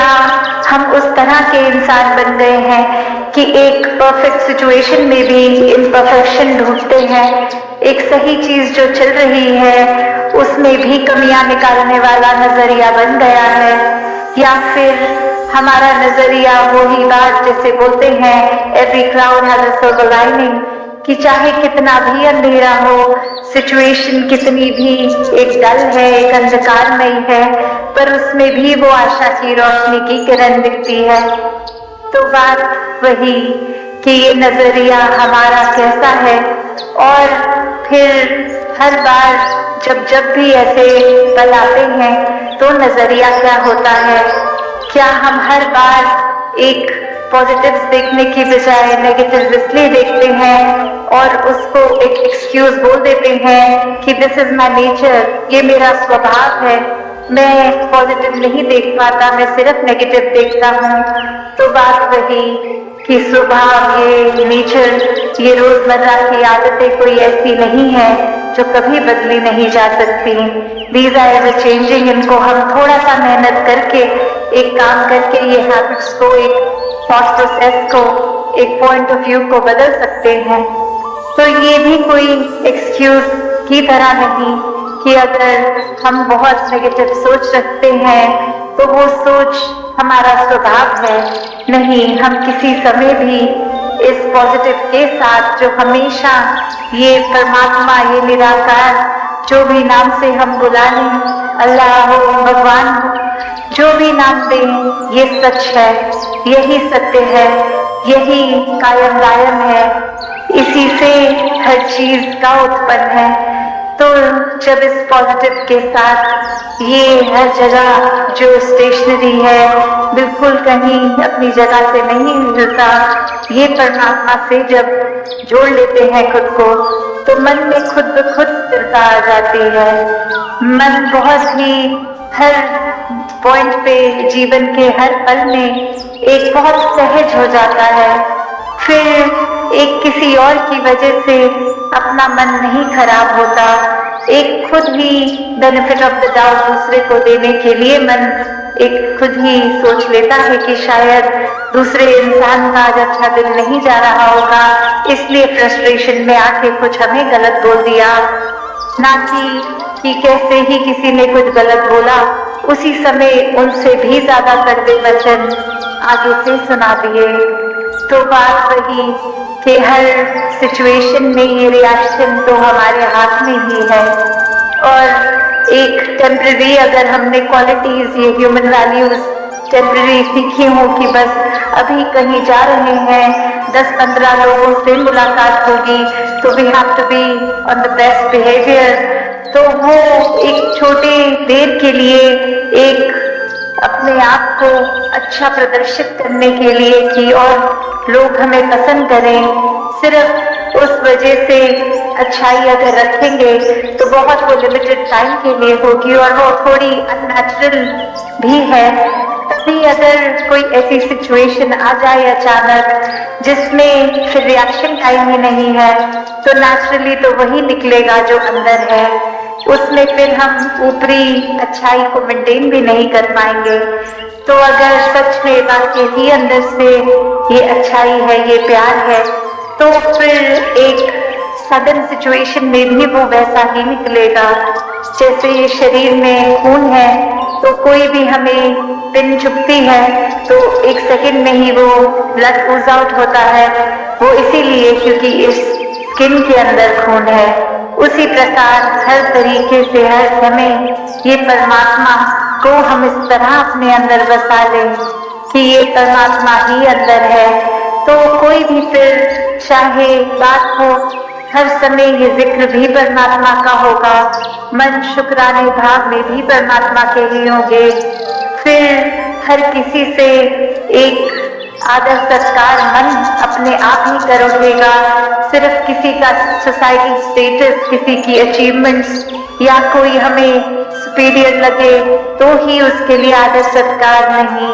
हम उस तरह के इंसान बन गए हैं कि एक परफेक्ट सिचुएशन में भी इम्परफेक्शन ढूंढते हैं, एक सही चीज जो चल रही है उसमें भी कमियां निकालने वाला नजरिया बन गया है? या फिर हमारा नजरिया वही बात जैसे बोलते हैं every cloud has a silver lining, कि चाहे कितना भी अंधेरा हो, सिचुएशन कितनी भी एक डल है, एक अंधकारमयी है, पर उसमें भी वो आशा की रोशनी की किरण दिखती है। तो बात वही कि ये नजरिया हमारा कैसा है, और फिर हर बार जब भी ऐसे पल आते हैं तो नजरिया क्या होता है? क्या हम हर बार एक पॉजिटिव्स देखने की बजाय नेगेटिव इसलिए देखते हैं और उसको एक एक्सक्यूज बोल देते हैं कि दिस इज माय नेचर, ये मेरा स्वभाव है, मैं पॉजिटिव नहीं देख पाता, मैं सिर्फ नेगेटिव देखता हूँ। तो बात वही कि स्वभाव, ये नेचर, ये रोजमर्रा की आदतें कोई ऐसी नहीं है जो कभी बदली नहीं जा सकती। These are ever changing. इनको हम थोड़ा सा मेहनत करके, एक काम करके ये हैबिट्स को, एक थॉट प्रोसेस को, एक पॉइंट ऑफ व्यू को बदल सकते हैं। तो ये भी कोई एक्सक्यूज की तरह नहीं कि अगर हम बहुत नेगेटिव सोच रखते हैं तो वो सोच हमारा स्वभाव है। नहीं, हम किसी समय भी इस पॉजिटिव के साथ, जो हमेशा ये परमात्मा, ये निराकार, जो भी नाम से हम बुला लें, अल्लाह हो, भगवान हो, जो भी नाम दें, ये सच है, यही सत्य है, यही कायम दायम है, इसी से हर चीज का उत्पन्न है। तो जब इस पॉजिटिव के साथ ये हर जगह जो स्टेशनरी है बिल्कुल कहीं अपनी जगह से नहीं हिलता, ये परमात्मा से जब जोड़ लेते हैं खुद को, तो मन में खुद ब खुद स्थिरता आ जाती है। मन बहुत ही हर पॉइंट पे, जीवन के हर पल में एक बहुत सहज हो जाता है। फिर एक किसी और की वजह से अपना मन नहीं खराब होता, एक खुद ही बेनिफिट ऑफ द डाउट दूसरे को देने के लिए मन एक खुद ही सोच लेता है कि शायद दूसरे इंसान का आज अच्छा दिन नहीं जा रहा होगा, इसलिए फ्रस्ट्रेशन में आके कुछ हमें गलत बोल दिया। ना कि कैसे ही किसी ने कुछ गलत बोला, उसी समय उनसे भी ज्यादा कड़वे वचन आगे से सुना दिए। तो बात वही कि हर सिचुएशन में ये रिएक्शन तो हमारे हाथ में ही है। और एक टेम्पररी, अगर हमने क्वालिटीज, ये ह्यूमन वैल्यूज टेम्पररी सीखी हो कि बस अभी कहीं जा रहे हैं, 10-15 लोगों से मुलाकात होगी, तो we have to be on the best behaviour, तो वो एक छोटे देर के लिए, एक अपने आप को अच्छा प्रदर्शित करने के लिए कि और लोग हमें पसंद करें, सिर्फ उस वजह से अच्छाई अगर रखेंगे तो बहुत वो लिमिटेड टाइम के लिए होगी और वो थोड़ी अननेचुरल भी है। तभी अगर कोई ऐसी सिचुएशन आ जाए अचानक जिसमें फिर रिएक्शन टाइम ही नहीं है, तो नेचुरली तो वही निकलेगा जो अंदर है, उसमें फिर हम ऊपरी अच्छाई को मेंटेन भी नहीं कर पाएंगे। तो अगर सच में वाकई ही अंदर से ये अच्छाई है, ये प्यार है, तो फिर एक सडन सिचुएशन में भी वो वैसा ही निकलेगा। जैसे ये शरीर में खून है, तो कोई भी हमें पिन चुभती है तो एक सेकंड में ही वो ब्लड ओज आउट होता है, वो इसीलिए क्योंकि इस स्किन के अंदर खून है। उसी प्रकार हर तरीके से हर समय ये परमात्मा को हम इस तरह अपने अंदर बसा लें कि ये परमात्मा ही अंदर है, तो कोई भी फिर चाहे बात हो, हर समय ये जिक्र भी परमात्मा का होगा, मन शुक्राने भाव में भी परमात्मा के ही होंगे। फिर हर किसी से एक आदर सत्कार मन अपने आप ही कर उठेगा। सिर्फ किसी का सोसाइटी स्टेटस, किसी की अचीवमेंट्स या कोई हमें सुपीरियर लगे तो ही उसके लिए आदर सत्कार नहीं,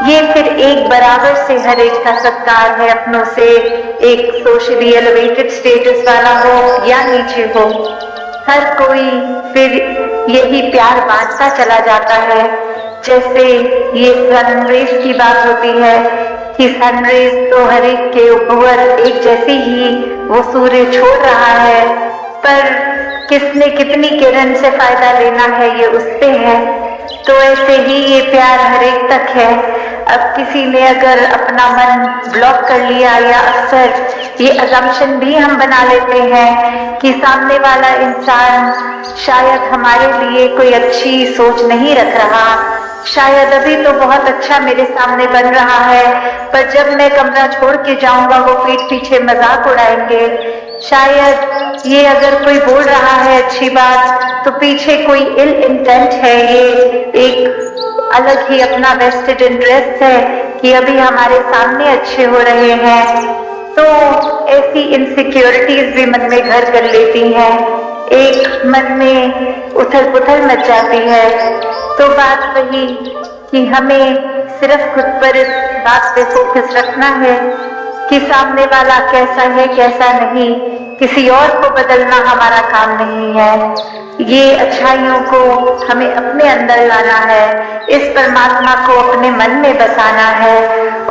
ये फिर एक बराबर से हर एक का सत्कार है अपनों से, एक सोशली एलिवेटेड स्टेटस वाला हो या नीचे हो, हर कोई फिर यही प्यार बांटता चला जाता है। जैसे ये सनरेज की बात होती है कि सनरेज तो हर एक के ऊपर एक जैसी ही वो सूर्य छोड़ रहा है, पर किसने कितनी किरण से फायदा लेना है ये उस पे है। तो ऐसे ही ये प्यार हर एक तक है। अब किसी ने अगर अपना मन ब्लॉक कर लिया, या अक्सर ये अजम्पशन भी हम बना लेते हैं कि सामने वाला इंसान शायद हमारे लिए कोई अच्छी सोच नहीं रख रहा, शायद अभी तो बहुत अच्छा मेरे सामने बन रहा है, पर जब मैं कमरा छोड़ के जाऊंगा वो पीठ पीछे मजाक उड़ाएंगे, शायद ये अगर कोई बोल रहा है अच्छी बात तो पीछे कोई इल इंटेंट है, ये एक अलग ही अपना वेस्टेड इंटरेस्ट है कि अभी हमारे सामने अच्छे हो रहे हैं। तो ऐसी इनसिक्योरिटीज भी मन में घर कर लेती हैं, एक मन में उथल पुथल मच जाती है। तो बात वही कि हमें सिर्फ खुद पर इस बात पे फोकस रखना है कि सामने वाला कैसा है कैसा नहीं, किसी और को बदलना हमारा काम नहीं है। ये अच्छाइयों को हमें अपने अंदर लाना है, इस परमात्मा को अपने मन में बसाना है,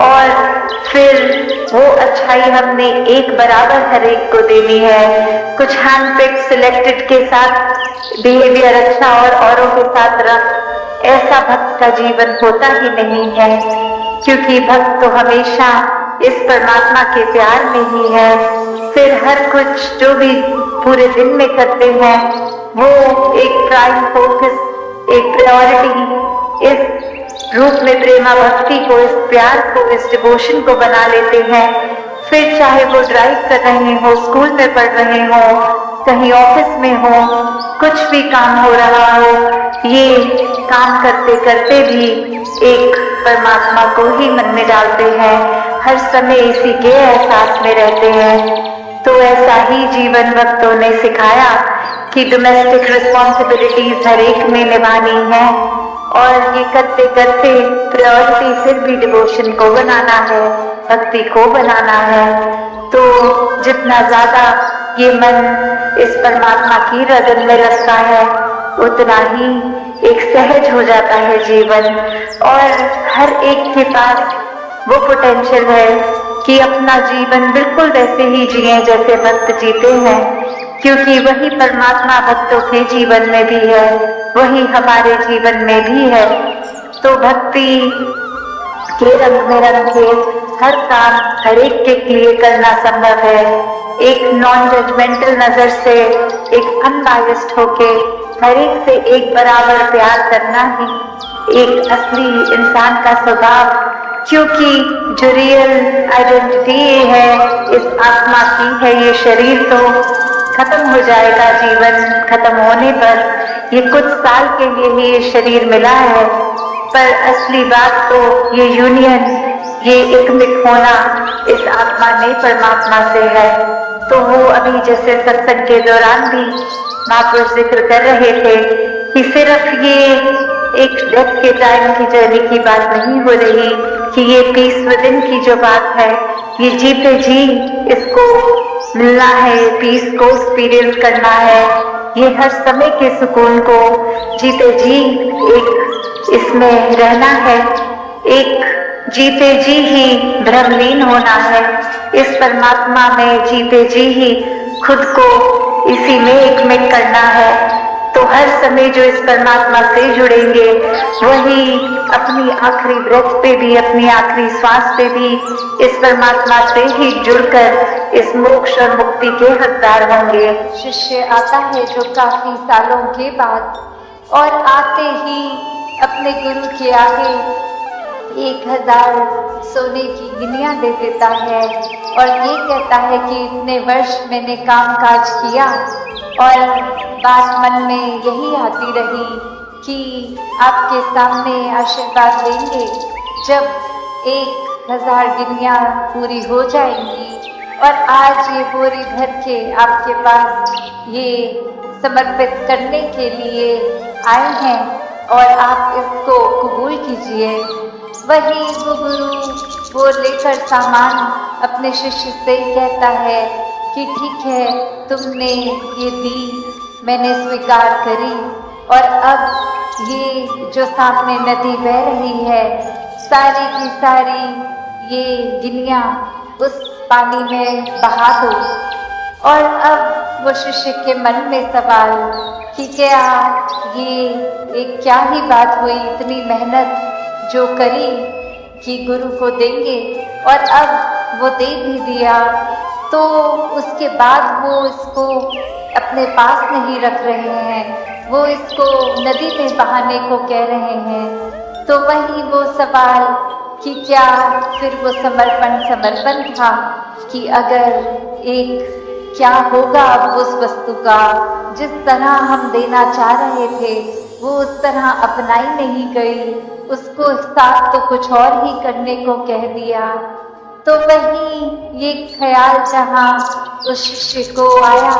और फिर वो अच्छाई हमने एक बराबर हर एक को देनी है। कुछ हैंड पिक्ड सिलेक्टेड के साथ बिहेवियर अच्छा और औरों के साथ रख, ऐसा भक्त का जीवन होता ही नहीं है, क्योंकि भक्त तो हमेशा इस परमात्मा के प्यार में ही है। फिर हर कुछ जो भी पूरे दिन में करते हैं वो एक प्राइम फोकस, एक प्रायोरिटी इस रूप में प्रेमा भक्ति को, इस प्यार को, इस डिवोशन को बना लेते हैं। फिर चाहे वो ड्राइव कर रहे हो, स्कूल में पढ़ रहे हो, कहीं ऑफिस में हो, कुछ भी काम हो रहा हो, ये काम करते करते भी एक परमात्मा को ही मन में डालते हैं, हर समय इसी के एहसास में रहते हैं। तो ऐसा ही जीवन भक्तों ने सिखाया कि डोमेस्टिक रिस्पॉन्सिबिलिटीज हर एक में निभानी है, और ये करते करते प्रायोरिटी फिर भी डिवोशन को बनाना है, भक्ति को बनाना है। तो जितना ज्यादा ये मन इस परमात्मा की रगन में लगता है उतना ही एक सहज हो जाता है जीवन, और हर एक के पास वो पोटेंशियल है कि अपना जीवन बिल्कुल वैसे ही जिए जैसे भक्त जीते हैं, क्योंकि वही परमात्मा भक्तों के जीवन में भी है, वही हमारे जीवन में भी है। तो भक्ति के रंग में रंग के हर काम हर एक के लिए करना संभव है, एक नॉन जजमेंटल नजर से, एक अनबायस्ड होके हर एक से एक बराबर प्यार करना ही एक असली इंसान का स्वभाव, क्योंकि जो रियल आइडेंटिटी है इस आत्मा की है, ये शरीर तो खत्म हो जाएगा, जीवन खत्म होने पर ये कुछ साल के लिए ही ये शरीर मिला है, पर असली बात तो ये यूनियन, ये एकमिक होना इस आत्मा ने परमात्मा से है। तो वो अभी जैसे सत्संग के दौरान भी महापुरुष जिक्र कर रहे थे कि सिर्फ ये एक डेथ के टाइम की जर्नी की बात नहीं हो रही, कि ये पीस विदिन की जो बात है, ये जीते जी इसको मिलना है, पीस को एक्सपीरियंस करना है, ये हर समय के सुकून को जीते जी एक इसमें रहना है, एक जीते जी ही भ्रमलीन होना है, इस परमात्मा में जीते जी ही खुद को इसी में एकमिक करना है। तो हर समय जो इस परमात्मा से जुड़ेंगे वही अपनी आखिरी ब्रेथ पे भी, अपनी आखिरी श्वास पे भी इस परमात्मा से ही जुड़कर इस मोक्ष और मुक्ति के हकदार होंगे। शिष्य आता है जो काफी सालों के बाद, और आते ही अपने गुरु के आगे 1000 सोने की गिनिया दे देता है और ये कहता है कि इतने वर्ष मैंने काम काज किया, और बात मन में यही आती रही कि आपके सामने आशीर्वाद लेंगे जब एक 1000 गिनियाँ पूरी हो जाएंगी और आज ये बोरी भर के आपके पास ये समर्पित करने के लिए आए हैं और आप इसको कबूल कीजिए। वही वो गुरु वो लेकर सामान अपने शिष्य से कहता है कि ठीक है, तुमने ये दी, मैंने स्वीकार करी और अब ये जो सामने नदी बह रही है, सारी की सारी ये गिनियाँ उस पानी में बहा दो। और अब वो शिष्य के मन में सवाल कि क्या ये एक क्या ही बात हुई, इतनी मेहनत जो करी कि गुरु को देंगे और अब वो दे भी दिया, तो उसके बाद वो इसको अपने पास नहीं रख रहे हैं, वो इसको नदी में बहाने को कह रहे हैं। तो वही वो सवाल कि क्या फिर वो समर्पण था कि अगर एक क्या होगा अब उस वस्तु का, जिस तरह हम देना चाह रहे थे वो उस तरह अपनाई नहीं गई, उसको साथ तो कुछ और ही करने को कह दिया। तो वही ये ख्याल जहाँ उस शिष्य को आया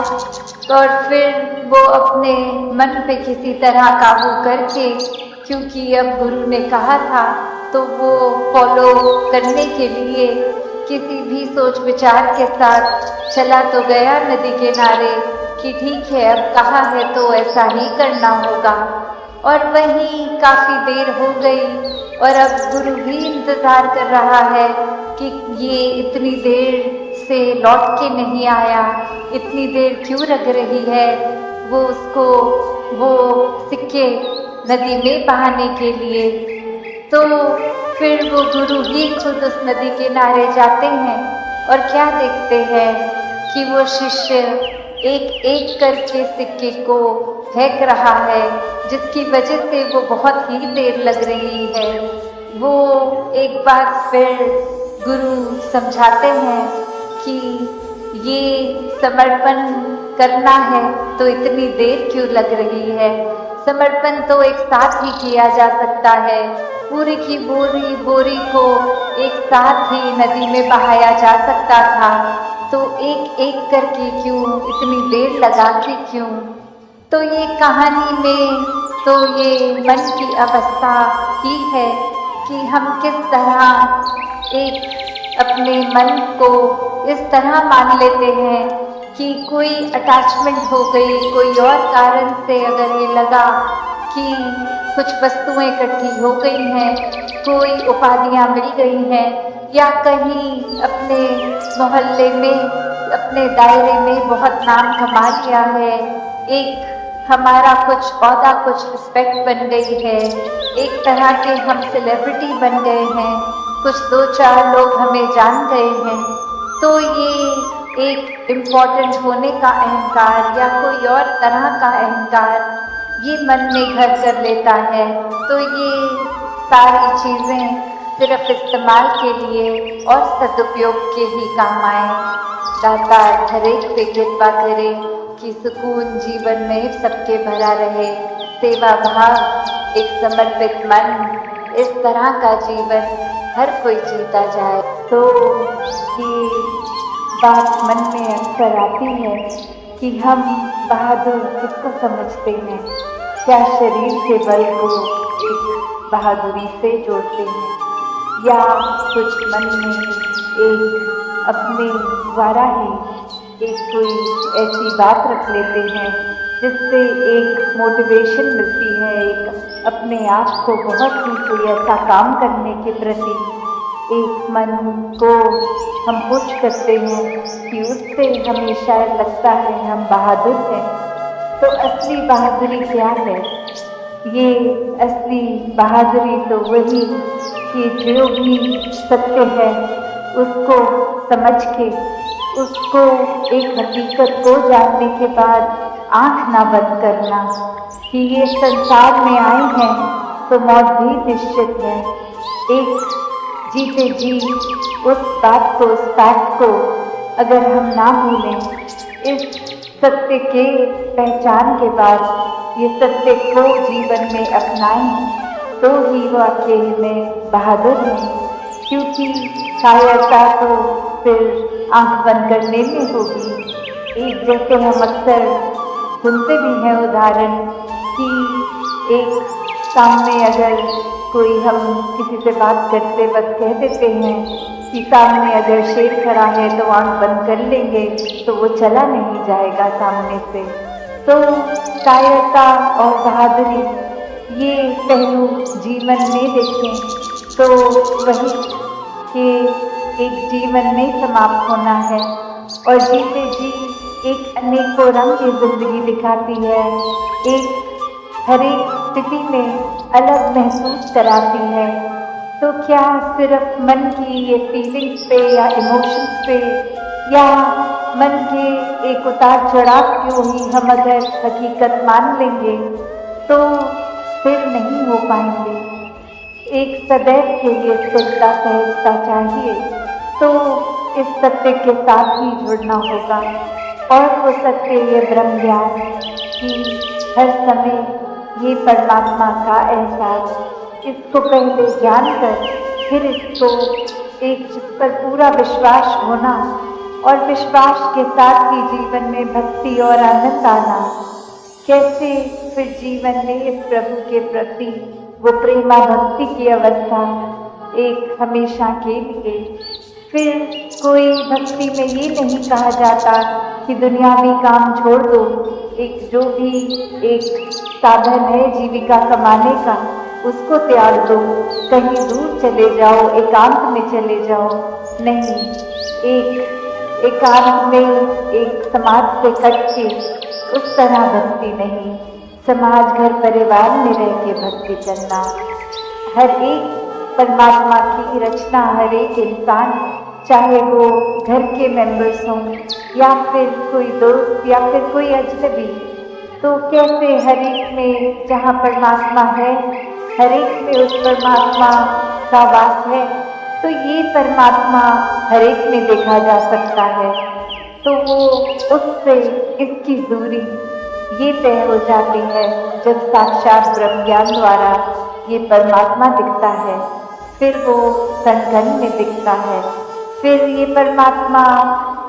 और फिर वो अपने मन पे किसी तरह काबू करके, क्योंकि अब गुरु ने कहा था तो वो फॉलो करने के लिए किसी भी सोच विचार के साथ चला तो गया नदी किनारे कि ठीक है, अब कहा है तो ऐसा ही करना होगा। और वहीं काफी देर हो गई और अब गुरु भी इंतजार कर रहा है कि ये इतनी देर से लौट के नहीं आया, इतनी देर क्यों लग रही है वो उसको वो सिक्के नदी में बहाने के लिए। तो फिर वो गुरु ही खुद उस नदी किनारे जाते हैं और क्या देखते हैं कि वो शिष्य एक एक करके सिक्के को फेंक रहा है, जिसकी वजह से वो बहुत ही देर लग रही है। वो एक बार फिर गुरु समझाते हैं कि ये समर्पण करना है तो इतनी देर क्यों लग रही है, समर्पण तो एक साथ ही किया जा सकता है, पूरी की बोरी को एक साथ ही नदी में बहाया जा सकता था, तो एक एक करके क्यों, इतनी देर लगा के क्यों। तो ये कहानी में तो ये मन की अवस्था ही है कि हम किस तरह एक अपने मन को इस तरह मान लेते हैं कि कोई अटैचमेंट हो गई, कोई और कारण से अगर ये लगा कि कुछ वस्तुएं इकट्ठी हो गई हैं, कोई उपाधियां मिल गई हैं या कहीं अपने मोहल्ले में, अपने दायरे में बहुत नाम कमा लिया है, एक हमारा कुछ औहदा, कुछ रिस्पेक्ट बन गई है, एक तरह के हम सेलिब्रिटी बन गए हैं, कुछ 2-4 लोग हमें जान गए हैं, तो ये एक इम्पोर्टेंट होने का अहंकार या कोई और तरह का अहंकार ये मन में घर कर लेता है। तो ये सारी चीज़ें सिर्फ इस्तेमाल के लिए और सदुपयोग के ही काम आए। दाता हर एक पे कृपा करे कि सुकून जीवन में सबके भरा रहे, सेवा भाव, एक समर्पित मन, इस तरह का जीवन हर कोई जीता जाए। तो ये बात मन में अक्सर आती है कि हम बहादुर किसको समझते हैं, क्या शरीर के बल को एक बहादुरी से जोड़ते हैं या कुछ मन में एक अपने द्वारा ही एक कोई ऐसी बात रख लेते हैं जिससे एक मोटिवेशन मिलती है, एक अपने आप को बहुत ही कोई ऐसा काम करने के प्रति एक मन को हम पुश करते हैं कि उससे हमें शायद लगता है हम बहादुर हैं। तो असली बहादुरी क्या है? ये असली बहादुरी तो वही कि जो भी सत्य है उसको समझ के, उसको एक हकीकत को जानने के बाद आँख ना बंद करना कि ये संसार में आए हैं तो मौत भी निश्चित है। एक जीते जी उस बात को, उस फैक्ट को अगर हम ना भूलें, इस सत्य के पहचान के बाद ये सत्य को जीवन में अपनाएं, तो ही वाकई में बहादुर हैं। क्योंकि कायरता तो फिर आंख बंद करने में होगी। एक जैसे हम अक्सर सुनते भी हैं उदाहरण कि एक सामने अगर कोई हम किसी से बात करते वक्त कह देते हैं कि सामने अगर शेर खड़ा है तो आंख बंद कर लेंगे तो वो चला नहीं जाएगा सामने से। तो कायरता और बहादुरी ये पहलू जीवन में देखें तो वही कि एक जीवन में समाप्त होना है और जीते जी एक अनेकों रंग की जिंदगी दिखाती है, एक हर एक स्थिति में अलग महसूस कराती है। तो क्या सिर्फ मन की ये फीलिंग्स पे या इमोशंस पे या मन के एक उतार चढ़ाव को ही हम अगर हकीकत मान लेंगे तो स्थिर नहीं हो पाएंगे। एक सदैव के लिए स्थिरता सहजता चाहिए तो इस सत्य के साथ ही जुड़ना होगा और वो सत्य ये ब्रह्म ज्ञान कि हर समय ये परमात्मा का एहसास, इसको पहले जानकर फिर इसको एक जिस पर पूरा विश्वास होना और विश्वास के साथ ही जीवन में भक्ति और आनंद आना। कैसे फिर जीवन में इस प्रभु के प्रति वो प्रेमा भक्ति की अवस्था एक हमेशा के लिए। फिर कोई भक्ति में ये नहीं कहा जाता कि दुनियावी काम छोड़ दो, एक जो भी एक साधन है जीविका कमाने का उसको त्याग दो, कहीं दूर चले जाओ, एकांत में चले जाओ। नहीं, एक एकांत में एक समाज से कट के उस तरह भक्ति नहीं, समाज घर परिवार में रह के भक्ति करना। हर एक परमात्मा की रचना, हर एक इंसान, चाहे वो घर के मेंबर्स हों या फिर कोई दोस्त या फिर कोई अजनबी, तो कैसे हर एक में जहाँ परमात्मा है, हर एक में उस परमात्मा का वास है, तो ये परमात्मा हर एक में देखा जा सकता है। तो वो उससे इसकी दूरी ये तय हो जाती है जब साक्षात ब्रह्म ज्ञान द्वारा ये परमात्मा दिखता है, फिर वो संगन में दिखता है। फिर ये परमात्मा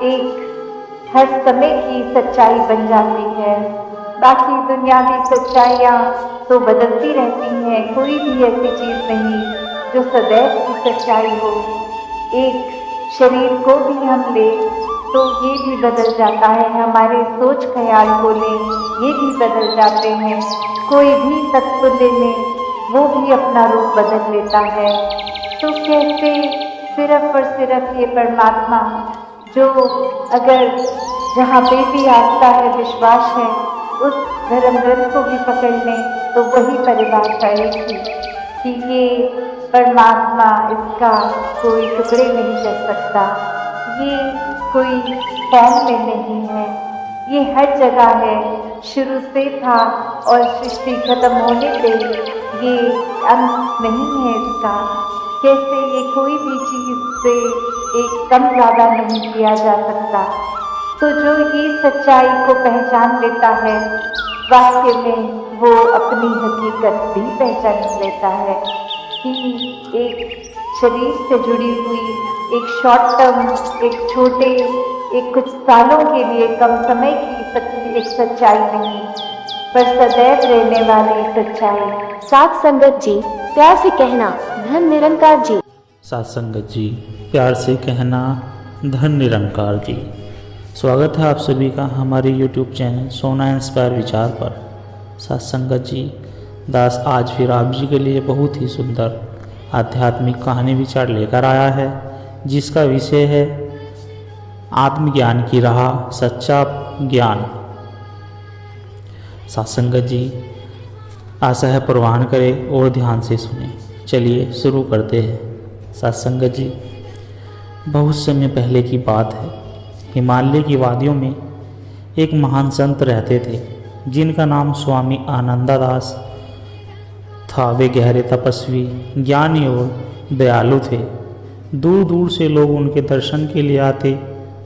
एक हर समय की सच्चाई बन जाती है। बाकी दुनियावी सच्चाइयाँ तो बदलती रहती हैं, कोई भी ऐसी चीज़ नहीं जो सदैव की सच्चाई हो। एक शरीर को भी हम ले तो ये भी बदल जाता है, हमारे सोच ख्याल को ले ये भी बदल जाते हैं, कोई भी तत्व ले लें वो भी अपना रूप बदल लेता है। तो कैसे सिर्फ और सिर्फ ये परमात्मा जो अगर जहाँ पे भी आस्था है, विश्वास है, उस धर्म ग्रंथ को भी पकड़ लें तो वही परिभाषा है कि ये परमात्मा, इसका कोई टुकड़े नहीं कर सकता, ये कोई फॉर्म में नहीं है, ये हर जगह है, शुरू से था और सृष्टि खत्म होने पे ये अंत नहीं है इसका। कैसे ये कोई भी चीज़ से एक कम ज़्यादा नहीं किया जा सकता। तो जो ये सच्चाई को पहचान लेता है, वास्तव में वो अपनी हकीकत भी पहचान लेता है कि एक शरीर से जुड़ी हुई एक शॉर्ट टर्म, एक छोटे, एक कुछ सालों के लिए कम समय की एक सच्चाई नहीं, पर सदैव रहने वाली सच्चाई। साथ संगत जी प्यार से कहना धन निरंकार जी। साथ संगत जी प्यार से कहना धन निरंकार जी। स्वागत है आप सभी का हमारे YouTube चैनल सोना इंस्पायर विचार पर। साथ संगत जी, दास आज फिर आप जी के लिए बहुत ही सुंदर आध्यात्मिक कहानी विचार लेकर आया है, जिसका विषय है आत्मज्ञान की राह, सच्चा ज्ञान। साथ संगत जी, आशा है प्रवान करें और ध्यान से सुने। चलिए शुरू करते हैं। साथ संगत जी, बहुत समय पहले की बात है, हिमालय की वादियों में एक महान संत रहते थे जिनका नाम स्वामी आनंदादास था। वे गहरे तपस्वी, ज्ञानी और दयालु थे। दूर दूर से लोग उनके दर्शन के लिए आते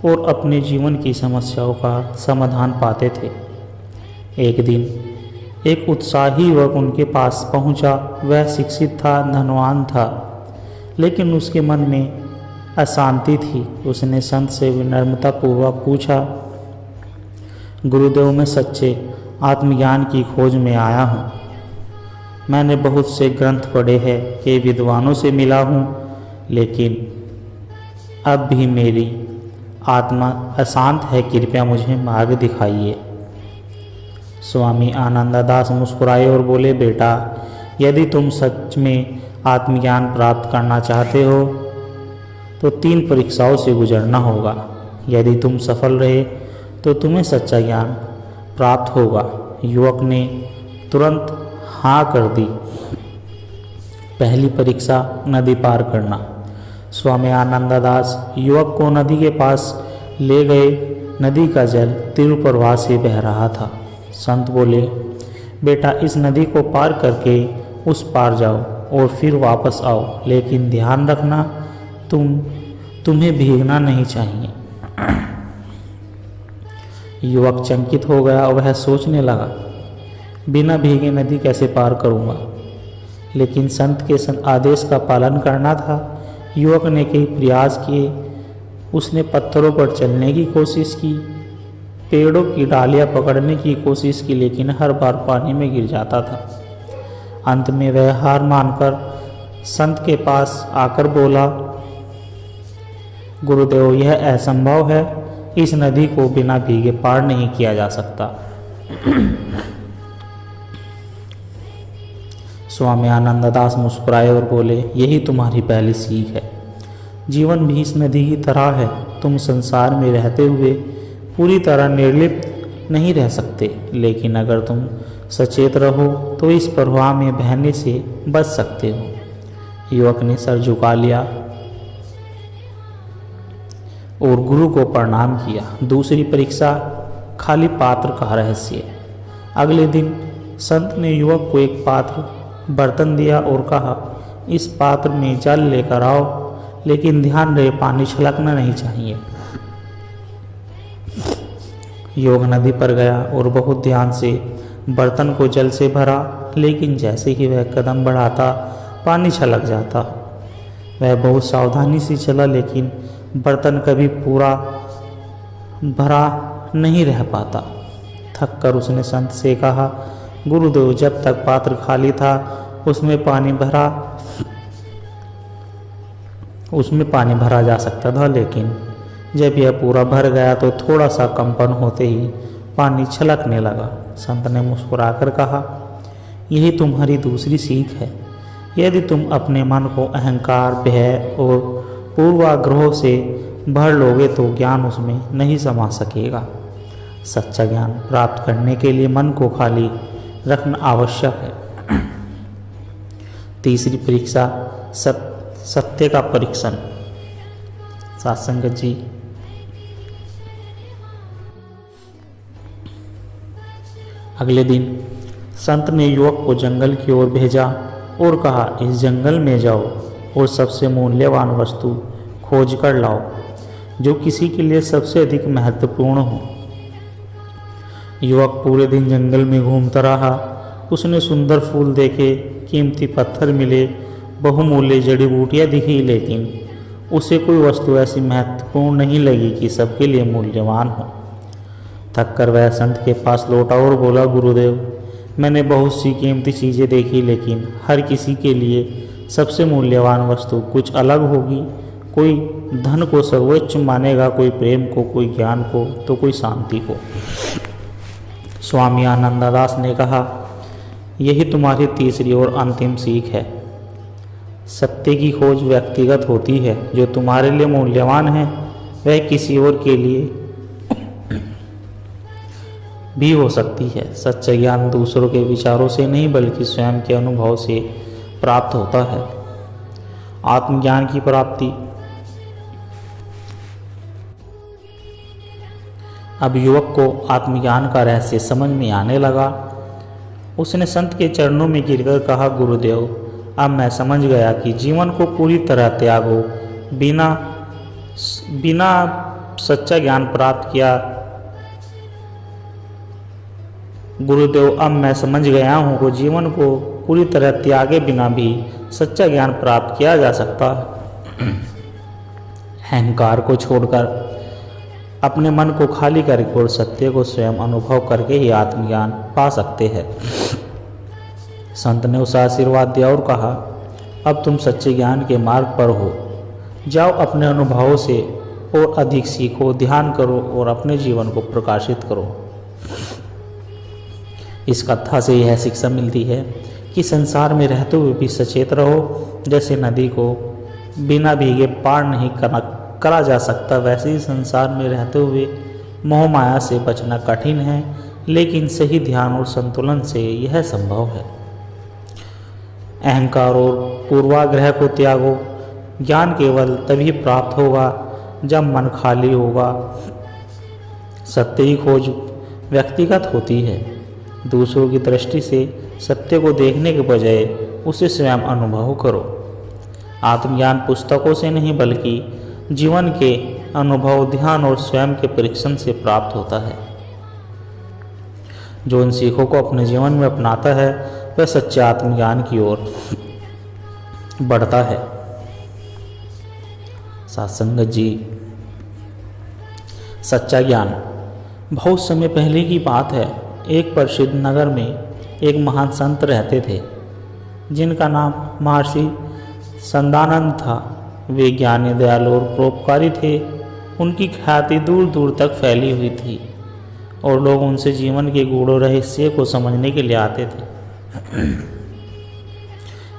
और अपने जीवन की समस्याओं का समाधान पाते थे। एक दिन एक उत्साही युवक उनके पास पहुंचा। वह शिक्षित था, धनवान था, लेकिन उसके मन में अशांति थी। उसने संत से विनम्रतापूर्वक पूछा, गुरुदेव, मैं सच्चे आत्मज्ञान की खोज में आया हूँ। मैंने बहुत से ग्रंथ पढ़े हैं, कई विद्वानों से मिला हूँ, लेकिन अब भी मेरी आत्मा अशांत है। कृपया मुझे मार्ग दिखाइए। स्वामी आनंददास मुस्कुराए और बोले, बेटा, यदि तुम सच में आत्मज्ञान प्राप्त करना चाहते हो तो 3 परीक्षाओं से गुजरना होगा। यदि तुम सफल रहे तो तुम्हें सच्चा ज्ञान प्राप्त होगा। युवक ने तुरंत हाँ कर दी। पहली परीक्षा, नदी पार करना। स्वामी आनंददास युवक को नदी के पास ले गए। नदी का जल तीव्र प्रवाह से बह रहा था। संत बोले, बेटा, इस नदी को पार करके उस पार जाओ और फिर वापस आओ, लेकिन ध्यान रखना तुम्हें भीगना नहीं चाहिए। युवक चंकित हो गया और वह सोचने लगा, बिना भीगे नदी कैसे पार करूँगा, लेकिन संत के आदेश का पालन करना था। युवक ने कई प्रयास किए। उसने पत्थरों पर चलने की कोशिश की, पेड़ों की डालियाँ पकड़ने की कोशिश की, लेकिन हर बार पानी में गिर जाता था। अंत में वह हार मानकर संत के पास आकर बोला, गुरुदेव, यह असंभव है। इस नदी को बिना भीगे पार नहीं किया जा सकता। स्वामी आनंददास मुस्कुराए और बोले, यही तुम्हारी पहली सीख है। जीवन भी इस नदी की तरह है। तुम संसार में रहते हुए पूरी तरह निर्लिप्त नहीं रह सकते, लेकिन अगर तुम सचेत रहो तो इस प्रवाह में बहने से बच सकते हो। युवक ने सर झुका लिया और गुरु को प्रणाम किया। दूसरी परीक्षा, खाली पात्र का रहस्य। अगले दिन संत ने युवक को एक बर्तन दिया और कहा, इस पात्र में जल लेकर आओ, लेकिन ध्यान रहे पानी छलकना नहीं चाहिए। युवक नदी पर गया और बहुत ध्यान से बर्तन को जल से भरा, लेकिन जैसे ही वह कदम बढ़ाता पानी छलक जाता। वह बहुत सावधानी से चला, लेकिन बर्तन कभी पूरा भरा नहीं रह पाता। थक कर उसने संत से कहा, गुरुदेव, जब तक पात्र खाली था उसमें पानी भरा जा सकता था, लेकिन जब यह पूरा भर गया तो थोड़ा सा कंपन होते ही पानी छलकने लगा। संत ने मुस्कुराकर कहा, यही तुम्हारी दूसरी सीख है। यदि तुम अपने मन को अहंकार, भय और पूर्वाग्रहों से भर लोगे तो ज्ञान उसमें नहीं समा सकेगा। सच्चा ज्ञान प्राप्त करने के लिए मन को खाली रखना आवश्यक है। तीसरी परीक्षा, सत्य का परीक्षण। सत्संगत जी, अगले दिन संत ने युवक को जंगल की ओर भेजा और कहा, इस जंगल में जाओ और सबसे मूल्यवान वस्तु खोज कर लाओ जो किसी के लिए सबसे अधिक महत्वपूर्ण हो। युवक पूरे दिन जंगल में घूमता रहा। उसने सुंदर फूल देखे, कीमती पत्थर मिले, बहुमूल्य जड़ी बूटियाँ दिखी, लेकिन उसे कोई वस्तु ऐसी महत्वपूर्ण नहीं लगी कि सबके लिए मूल्यवान हो। थक कर वह संत के पास लौटा और बोला, गुरुदेव, मैंने बहुत सी कीमती चीज़ें देखी, लेकिन हर किसी के लिए सबसे मूल्यवान वस्तु कुछ अलग होगी। कोई धन को सर्वोच्च मानेगा, कोई प्रेम को, कोई ज्ञान को, तो कोई शांति को। स्वामी आनंददास ने कहा, यही तुम्हारी तीसरी और अंतिम सीख है। सत्य की खोज व्यक्तिगत होती है। जो तुम्हारे लिए मूल्यवान है वह किसी और के लिए भी हो सकती है। सच्चा ज्ञान दूसरों के विचारों से नहीं बल्कि स्वयं के अनुभव से प्राप्त होता है। आत्मज्ञान की प्राप्ति। अब युवक को आत्मज्ञान का रहस्य समझ में आने लगा। उसने संत के चरणों में गिरकर कहा, गुरुदेव, अब मैं समझ गया कि जीवन को पूरी तरह त्यागो। बिना सच्चा ज्ञान प्राप्त किया गुरुदेव, अब मैं समझ गया हूँ कि जीवन को पूरी तरह त्यागे बिना भी सच्चा ज्ञान प्राप्त किया जा सकता है। अहंकार को छोड़कर अपने मन को खाली करके और सत्य को स्वयं अनुभव करके ही आत्मज्ञान पा सकते हैं। संत ने उसे आशीर्वाद दिया और कहा, अब तुम सच्चे ज्ञान के मार्ग पर हो, जाओ अपने अनुभवों से और अधिक सीखो, ध्यान करो और अपने जीवन को प्रकाशित करो। इस कथा से यह शिक्षा मिलती है कि संसार में रहते हुए भी सचेत रहो। जैसे नदी को बिना भीगे पार नहीं करा जा सकता, वैसे ही संसार में रहते हुए मोह माया से बचना कठिन है, लेकिन सही ध्यान और संतुलन से यह संभव है। अहंकार और पूर्वाग्रह को त्यागो। ज्ञान केवल तभी प्राप्त होगा जब मन खाली होगा। सत्य की खोज व्यक्तिगत होती है। दूसरों की दृष्टि से सत्य को देखने के बजाय उसे स्वयं अनुभव करो। आत्मज्ञान पुस्तकों से नहीं बल्कि जीवन के अनुभव, ध्यान और स्वयं के परीक्षण से प्राप्त होता है। जो इन सीखों को अपने जीवन में अपनाता है वह सच्चे आत्मज्ञान की ओर बढ़ता है। सत्संगत जी, सच्चा ज्ञान। बहुत समय पहले की बात है। एक प्रसिद्ध नगर में एक महान संत रहते थे जिनका नाम महर्षि संदानंद था। वे ज्ञानी, दयालु और परोपकारी थे। उनकी ख्याति दूर दूर तक फैली हुई थी और लोग उनसे जीवन के गूढ़ रहस्य को समझने के लिए आते थे।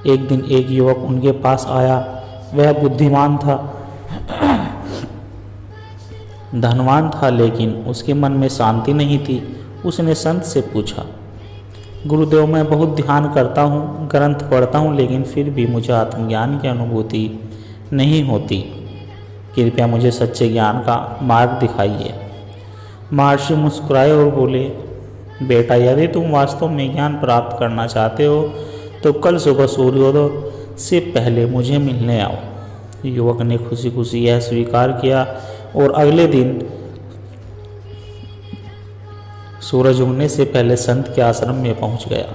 एक दिन एक युवक उनके पास आया। वह बुद्धिमान था, धनवान था, लेकिन उसके मन में शांति नहीं थी। उसने संत से पूछा, गुरुदेव, मैं बहुत ध्यान करता हूँ, ग्रंथ पढ़ता हूँ, लेकिन फिर भी मुझे आत्मज्ञान की अनुभूति नहीं होती। कृपया मुझे सच्चे ज्ञान का मार्ग दिखाइए। महर्षि मुस्कुराए और बोले, बेटा, यदि तुम वास्तव में ज्ञान प्राप्त करना चाहते हो तो कल सुबह सूर्योदय से पहले मुझे मिलने आओ। युवक ने खुशी खुशी यह स्वीकार किया और अगले दिन सूरज उगने से पहले संत के आश्रम में पहुंच गया।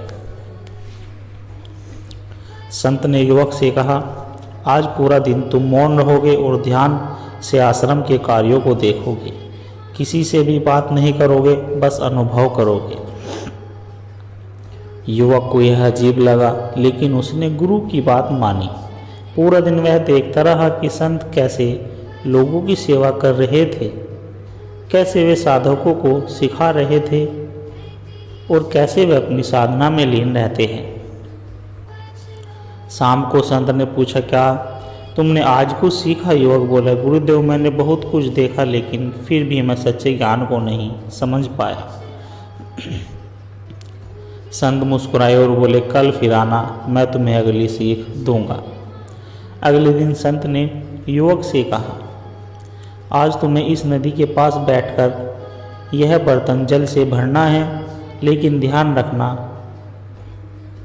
संत ने युवक से कहा, आज पूरा दिन तुम मौन रहोगे और ध्यान से आश्रम के कार्यों को देखोगे। किसी से भी बात नहीं करोगे, बस अनुभव करोगे। युवक को यह अजीब लगा, लेकिन उसने गुरु की बात मानी। पूरा दिन वह देखता रहा कि संत कैसे लोगों की सेवा कर रहे थे, कैसे वे साधकों को सिखा रहे थे और कैसे वे अपनी साधना में लीन रहते हैं। शाम को संत ने पूछा, क्या तुमने आज कुछ सीखा? युवक बोला, गुरुदेव, मैंने बहुत कुछ देखा, लेकिन फिर भी मैं सच्चे ज्ञान को नहीं समझ पाया। संत मुस्कुराए और बोले, कल फिर आना, मैं तुम्हें अगली सीख दूंगा। अगले दिन संत ने युवक से कहा, आज तुम्हें इस नदी के पास बैठकर यह बर्तन जल से भरना है, लेकिन ध्यान रखना,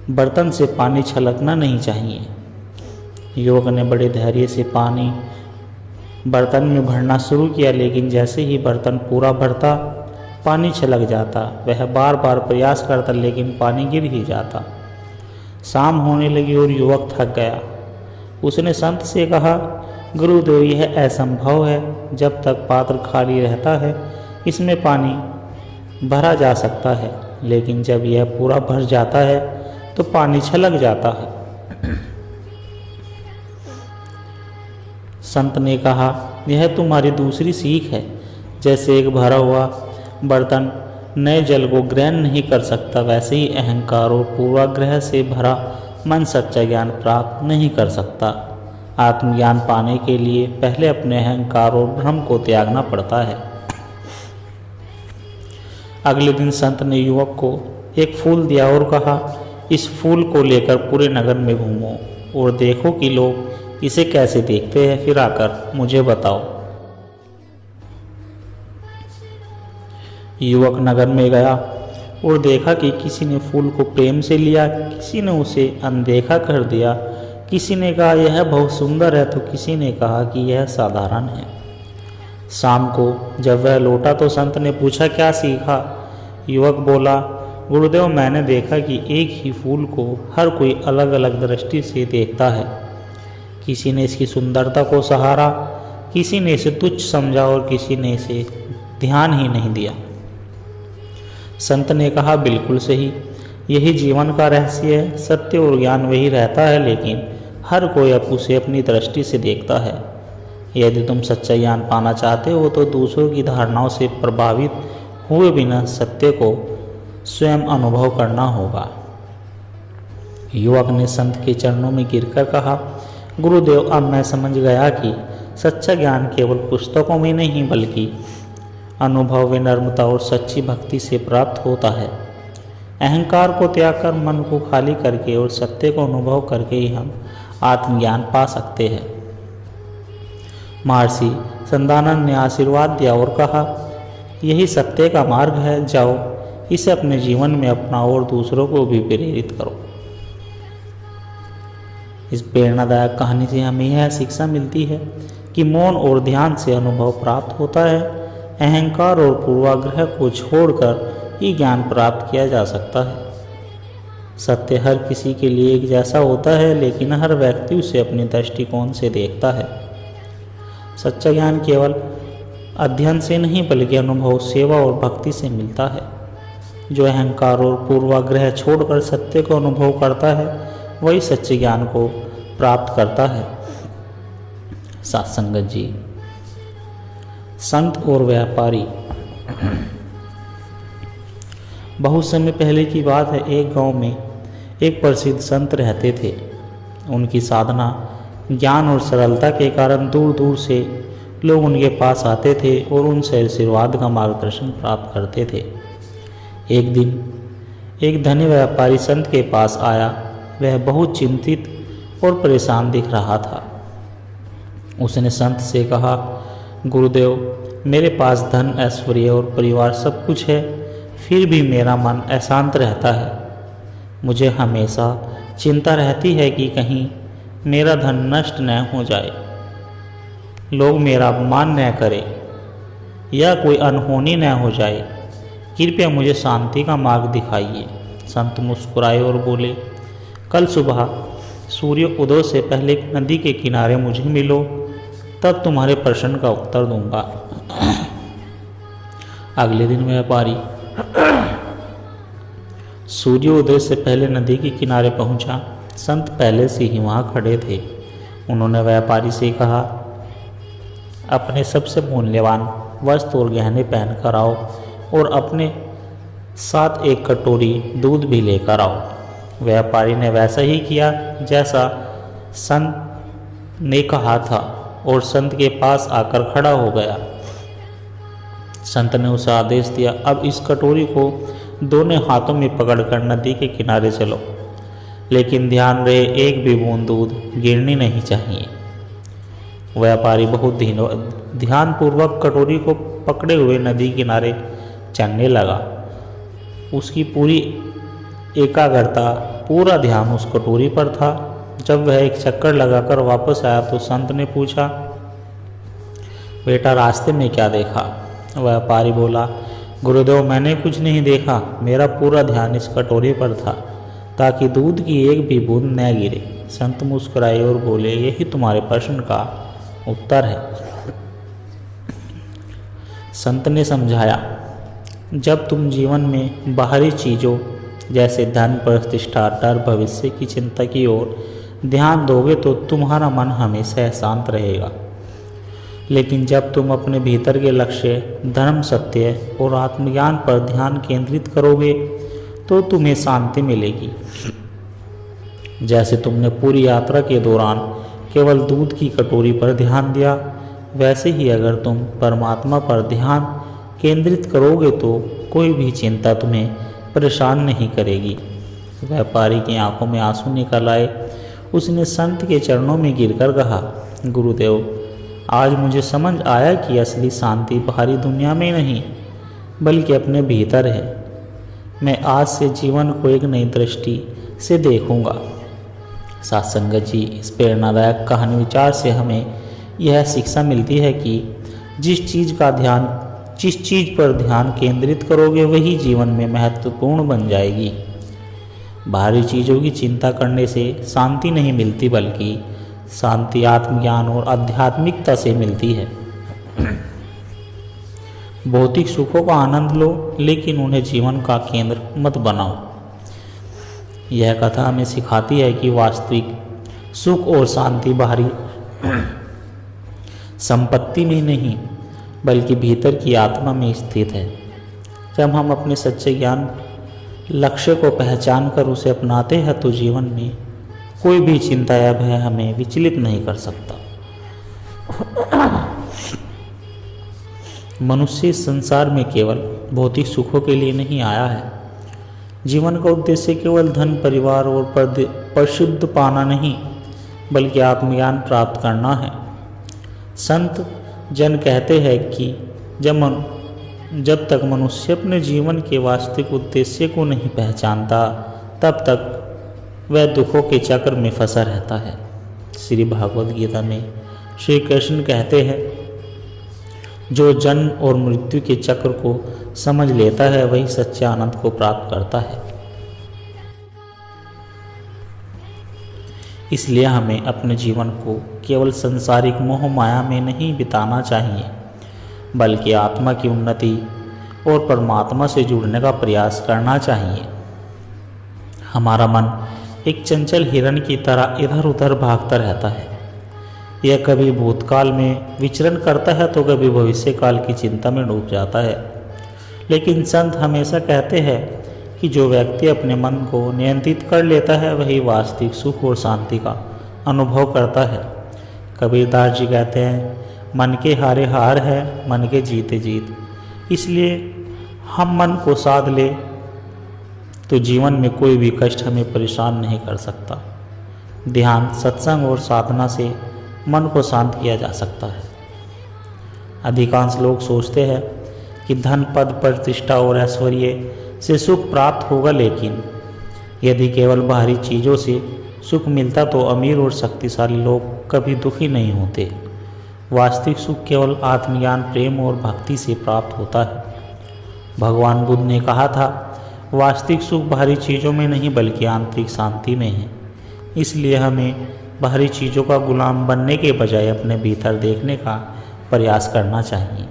बर्तन से पानी छलकना नहीं चाहिए। युवक ने बड़े धैर्य से पानी बर्तन में भरना शुरू किया, लेकिन जैसे ही बर्तन पूरा भरता पानी छलक जाता। वह बार बार प्रयास करता, लेकिन पानी गिर ही जाता। शाम होने लगी और युवक थक गया। उसने संत से कहा, गुरुदेव, यह असंभव है। जब तक पात्र खाली रहता है इसमें पानी भरा जा सकता है, लेकिन जब यह पूरा भर जाता है तो पानी छलक जाता है। संत ने कहा, यह तुम्हारी दूसरी सीख है। जैसे एक भरा हुआ बर्तन नए जल को ग्रहण नहीं कर सकता, वैसे ही अहंकार और पूर्वाग्रह से भरा मन सच्चा ज्ञान प्राप्त नहीं कर सकता। आत्मज्ञान पाने के लिए पहले अपने अहंकार और भ्रम को त्यागना पड़ता है। अगले दिन संत ने युवक को एक फूल दिया और कहा, इस फूल को लेकर पूरे नगर में घूमो और देखो कि लोग इसे कैसे देखते हैं, फिर आकर मुझे बताओ। युवक नगर में गया और देखा कि किसी ने फूल को प्रेम से लिया, किसी ने उसे अनदेखा कर दिया, किसी ने कहा यह बहुत सुंदर है, तो किसी ने कहा कि यह साधारण है। शाम को जब वह लौटा तो संत ने पूछा, क्या सीखा? युवक बोला, गुरुदेव, मैंने देखा कि एक ही फूल को हर कोई अलग अलग दृष्टि से देखता है। किसी ने इसकी सुंदरता को सहारा, किसी ने इसे तुच्छ समझा और किसी ने इसे ध्यान ही नहीं दिया। संत ने कहा, बिल्कुल सही, यही जीवन का रहस्य है। सत्य और ज्ञान वही रहता है, लेकिन हर कोई अब उसे अपनी दृष्टि से देखता है। यदि तुम सच्चा ज्ञान पाना चाहते हो तो दूसरों की धारणाओं से प्रभावित हुए बिना सत्य को स्वयं अनुभव करना होगा। युवक ने संत के चरणों में गिरकर कहा, गुरुदेव, अब मैं समझ गया कि सच्चा ज्ञान केवल पुस्तकों में नहीं बल्कि अनुभव, विनम्रता और सच्ची भक्ति से प्राप्त होता है। अहंकार को त्याग कर, मन को खाली करके और सत्य को अनुभव करके ही हम आत्मज्ञान पा सकते हैं। महर्षि संदानंद ने आशीर्वाद दिया और कहा, यही सत्य का मार्ग है, जाओ इसे अपने जीवन में अपनाओ और दूसरों को भी प्रेरित करो। इस प्रेरणादायक कहानी से हमें यह शिक्षा मिलती है कि मौन और ध्यान से अनुभव प्राप्त होता है। अहंकार और पूर्वाग्रह को छोड़कर ही ज्ञान प्राप्त किया जा सकता है। सत्य हर किसी के लिए एक जैसा होता है, लेकिन हर व्यक्ति उसे अपने दृष्टिकोण से देखता है। सच्चा ज्ञान केवल अध्ययन से नहीं बल्कि अनुभव, सेवा और भक्ति से मिलता है। जो अहंकार और पूर्वाग्रह छोड़कर सत्य को अनुभव करता है वही सच्चे ज्ञान को प्राप्त करता है। सत्संगत जी, संत और व्यापारी। बहुत समय पहले की बात है। एक गांव में एक प्रसिद्ध संत रहते थे। उनकी साधना, ज्ञान और सरलता के कारण दूर दूर से लोग उनके पास आते थे और उनसे आशीर्वाद का मार्गदर्शन प्राप्त करते थे। एक दिन एक धनी व्यापारी संत के पास आया। वह बहुत चिंतित और परेशान दिख रहा था। उसने संत से कहा, गुरुदेव, मेरे पास धन, ऐश्वर्य और परिवार सब कुछ है, फिर भी मेरा मन अशांत रहता है। मुझे हमेशा चिंता रहती है कि कहीं मेरा धन नष्ट न हो जाए, लोग मेरा अपमान न करें या कोई अनहोनी न हो जाए। कृपया मुझे शांति का मार्ग दिखाइए। संत मुस्कुराए और बोले, कल सुबह सूर्य उदय से पहले नदी के किनारे मुझे मिलो, तब तुम्हारे प्रश्न का उत्तर दूंगा। अगले दिन व्यापारी सूर्योदय से पहले नदी के किनारे पहुंचा। संत पहले से ही वहां खड़े थे। उन्होंने व्यापारी से कहा, अपने सबसे मूल्यवान वस्त्र और गहने पहन कर आओ और अपने साथ एक कटोरी दूध भी लेकर आओ। व्यापारी ने वैसा ही किया जैसा संत ने कहा था और संत के पास आकर खड़ा हो गया। संत ने उसे आदेश दिया, अब इस कटोरी को दोनों हाथों में पकड़कर नदी के किनारे चलो, लेकिन ध्यान रहे एक भी बूंद दूध गिरनी नहीं चाहिए। व्यापारी बहुत ध्यानपूर्वक कटोरी को पकड़े हुए नदी किनारे चलने लगा। उसकी पूरी एकाग्रता, पूरा ध्यान उस कटोरी पर था। जब वह एक चक्कर लगाकर वापस आया तो संत ने पूछा, बेटा, रास्ते में क्या देखा? व्यापारी बोला, गुरुदेव, मैंने कुछ नहीं देखा, मेरा पूरा ध्यान इस कटोरी पर था ताकि दूध की एक भी बूंद न गिरे। संत मुस्कुराए और बोले, यही तुम्हारे प्रश्न का उत्तर है। संत ने समझाया, जब तुम जीवन में बाहरी चीज़ों जैसे धन, प्रतिष्ठा, डर, भविष्य की चिंता की ओर ध्यान दोगे तो तुम्हारा मन हमेशा शांत रहेगा। लेकिन जब तुम अपने भीतर के लक्ष्य, धर्म, सत्य और आत्मज्ञान पर ध्यान केंद्रित करोगे तो तुम्हें शांति मिलेगी। जैसे तुमने पूरी यात्रा के दौरान केवल दूध की कटोरी पर ध्यान दिया, वैसे ही अगर तुम परमात्मा पर ध्यान केंद्रित करोगे तो कोई भी चिंता तुम्हें परेशान नहीं करेगी। व्यापारी की आंखों में आंसू निकल आए। उसने संत के चरणों में गिरकर कहा, गुरुदेव, आज मुझे समझ आया कि असली शांति बाहरी दुनिया में नहीं बल्कि अपने भीतर है। मैं आज से जीवन को एक नई दृष्टि से देखूंगा। सत्संगत जी, इस प्रेरणादायक कहानी विचार से हमें यह शिक्षा मिलती है कि जिस चीज़ का ध्यान जिस चीज़ पर ध्यान केंद्रित करोगे वही जीवन में महत्वपूर्ण बन जाएगी। बाहरी चीज़ों की चिंता करने से शांति नहीं मिलती, बल्कि शांति आत्मज्ञान और आध्यात्मिकता से मिलती है। भौतिक सुखों का आनंद लो, लेकिन उन्हें जीवन का केंद्र मत बनाओ। यह कथा हमें सिखाती है कि वास्तविक सुख और शांति बाहरी संपत्ति में नहीं, बल्कि भीतर की आत्मा में स्थित है। जब हम अपने सच्चे ज्ञान लक्ष्य को पहचान कर उसे अपनाते हैं तो जीवन में कोई भी चिंता या भय हमें विचलित नहीं कर सकता। मनुष्य इस संसार में केवल भौतिक सुखों के लिए नहीं आया है। जीवन का उद्देश्य केवल धन, परिवार और प्रसिद्ध पाना नहीं, बल्कि आत्मज्ञान प्राप्त करना है। संत जन कहते हैं कि जब तक मनुष्य अपने जीवन के वास्तविक उद्देश्य को नहीं पहचानता, तब तक वह दुखों के चक्र में फंसा रहता है। श्री भागवत गीता में श्री कृष्ण कहते हैं, जो जन्म और मृत्यु के चक्र को समझ लेता है वही सच्चे आनंद को प्राप्त करता है। इसलिए हमें अपने जीवन को केवल सांसारिक मोह माया में नहीं बिताना चाहिए, बल्कि आत्मा की उन्नति और परमात्मा से जुड़ने का प्रयास करना चाहिए। हमारा मन एक चंचल हिरण की तरह इधर उधर भागता रहता है। यह कभी भूतकाल में विचरण करता है तो कभी भविष्य काल की चिंता में डूब जाता है। लेकिन संत हमेशा कहते हैं कि जो व्यक्ति अपने मन को नियंत्रित कर लेता है वही वास्तविक सुख और शांति का अनुभव करता है। कबीरदास जी कहते हैं, मन के हारे हार है, मन के जीते जीत। इसलिए हम मन को साध ले तो जीवन में कोई भी कष्ट हमें परेशान नहीं कर सकता। ध्यान, सत्संग और साधना से मन को शांत किया जा सकता है। अधिकांश लोग सोचते हैं कि धन, पद, प्रतिष्ठा और ऐश्वर्य से सुख प्राप्त होगा, लेकिन यदि केवल बाहरी चीज़ों से सुख मिलता तो अमीर और शक्तिशाली लोग कभी दुखी नहीं होते। वास्तविक सुख केवल आत्मज्ञान, प्रेम और भक्ति से प्राप्त होता है। भगवान बुद्ध ने कहा था, वास्तविक सुख बाहरी चीज़ों में नहीं बल्कि आंतरिक शांति में है। इसलिए हमें बाहरी चीज़ों का गुलाम बनने के बजाय अपने भीतर देखने का प्रयास करना चाहिए।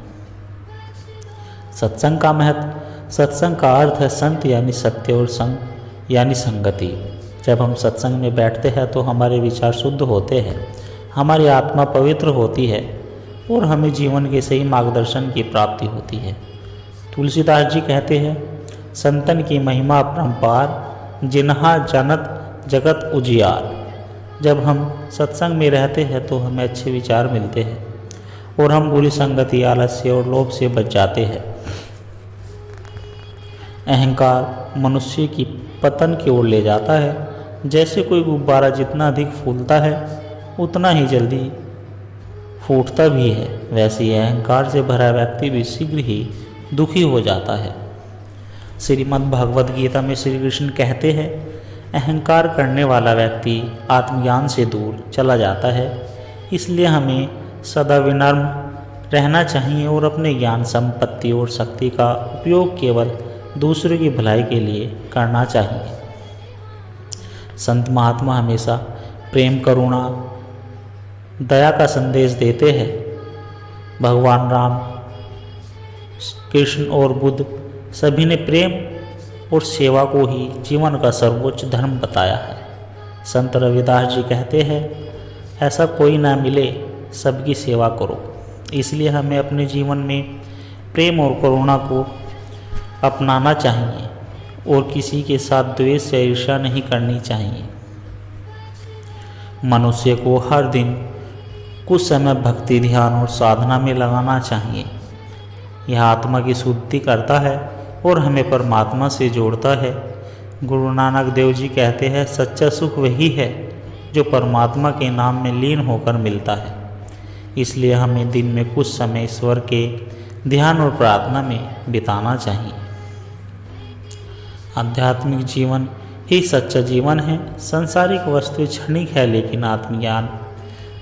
सत्संग का महत्व। सत्संग का अर्थ है संत यानी सत्य और संग यानी संगति। जब हम सत्संग में बैठते हैं तो हमारे विचार शुद्ध होते हैं, हमारी आत्मा पवित्र होती है और हमें जीवन के सही मार्गदर्शन की प्राप्ति होती है। तुलसीदास जी कहते हैं, संतन की महिमा अपरंपार, जिन्हा जनत जगत उजियार। जब हम सत्संग में रहते हैं तो हमें अच्छे विचार मिलते हैं और हम बुरी संगति, आलस्य और लोभ से बच जाते हैं। अहंकार मनुष्य की पतन की ओर ले जाता है। जैसे कोई गुब्बारा जितना अधिक फूलता है उतना ही जल्दी फूटता भी है, वैसे ही अहंकार से भरा व्यक्ति भी शीघ्र ही दुखी हो जाता है। श्रीमद् भागवत गीता में श्री कृष्ण कहते हैं, अहंकार करने वाला व्यक्ति आत्मज्ञान से दूर चला जाता है। इसलिए हमें सदा विनम्र रहना चाहिए और अपने ज्ञान, संपत्ति और शक्ति का उपयोग केवल दूसरों की भलाई के लिए करना चाहिए। संत महात्मा हमेशा प्रेम, करुणा, दया का संदेश देते हैं। भगवान राम, कृष्ण और बुद्ध सभी ने प्रेम और सेवा को ही जीवन का सर्वोच्च धर्म बताया है। संत रविदास जी कहते हैं, ऐसा कोई ना मिले सबकी सेवा करो। इसलिए हमें अपने जीवन में प्रेम और करुणा को अपनाना चाहिए और किसी के साथ द्वेष या ईर्ष्या नहीं करनी चाहिए। मनुष्य को हर दिन कुछ समय भक्ति, ध्यान और साधना में लगाना चाहिए। यह आत्मा की शुद्धि करता है और हमें परमात्मा से जोड़ता है। गुरु नानक देव जी कहते हैं, सच्चा सुख वही है जो परमात्मा के नाम में लीन होकर मिलता है। इसलिए हमें दिन में कुछ समय ईश्वर के ध्यान और प्रार्थना में बिताना चाहिए। आध्यात्मिक जीवन ही सच्चा जीवन है। सांसारिक वस्तु क्षणिक है, लेकिन आत्मज्ञान,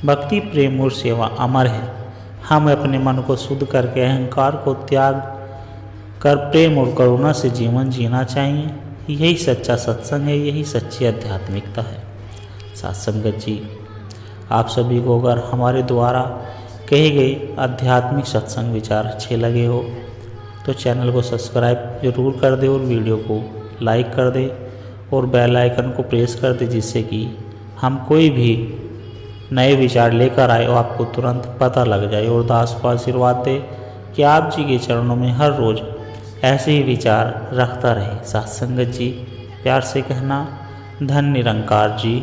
भक्ति, प्रेम और सेवा अमर है। हम अपने मन को शुद्ध करके अहंकार को त्याग कर प्रेम और करुणा से जीवन जीना चाहिए। यही सच्चा सत्संग है, यही सच्ची आध्यात्मिकता है। साथ संगत जी, आप सभी को अगर हमारे द्वारा कहे गए आध्यात्मिक सत्संग विचार अच्छे लगे हो तो चैनल को सब्सक्राइब जरूर कर दे और वीडियो को लाइक कर दे और बेल आइकन को प्रेस कर दे, जिससे कि हम कोई भी नए विचार लेकर आए और आपको तुरंत पता लग जाए। और दास को आशीर्वाद दे कि आप जी के चरणों में हर रोज़ ऐसे ही विचार रखता रहे। साथ संगत जी, प्यार से कहना धन निरंकार जी।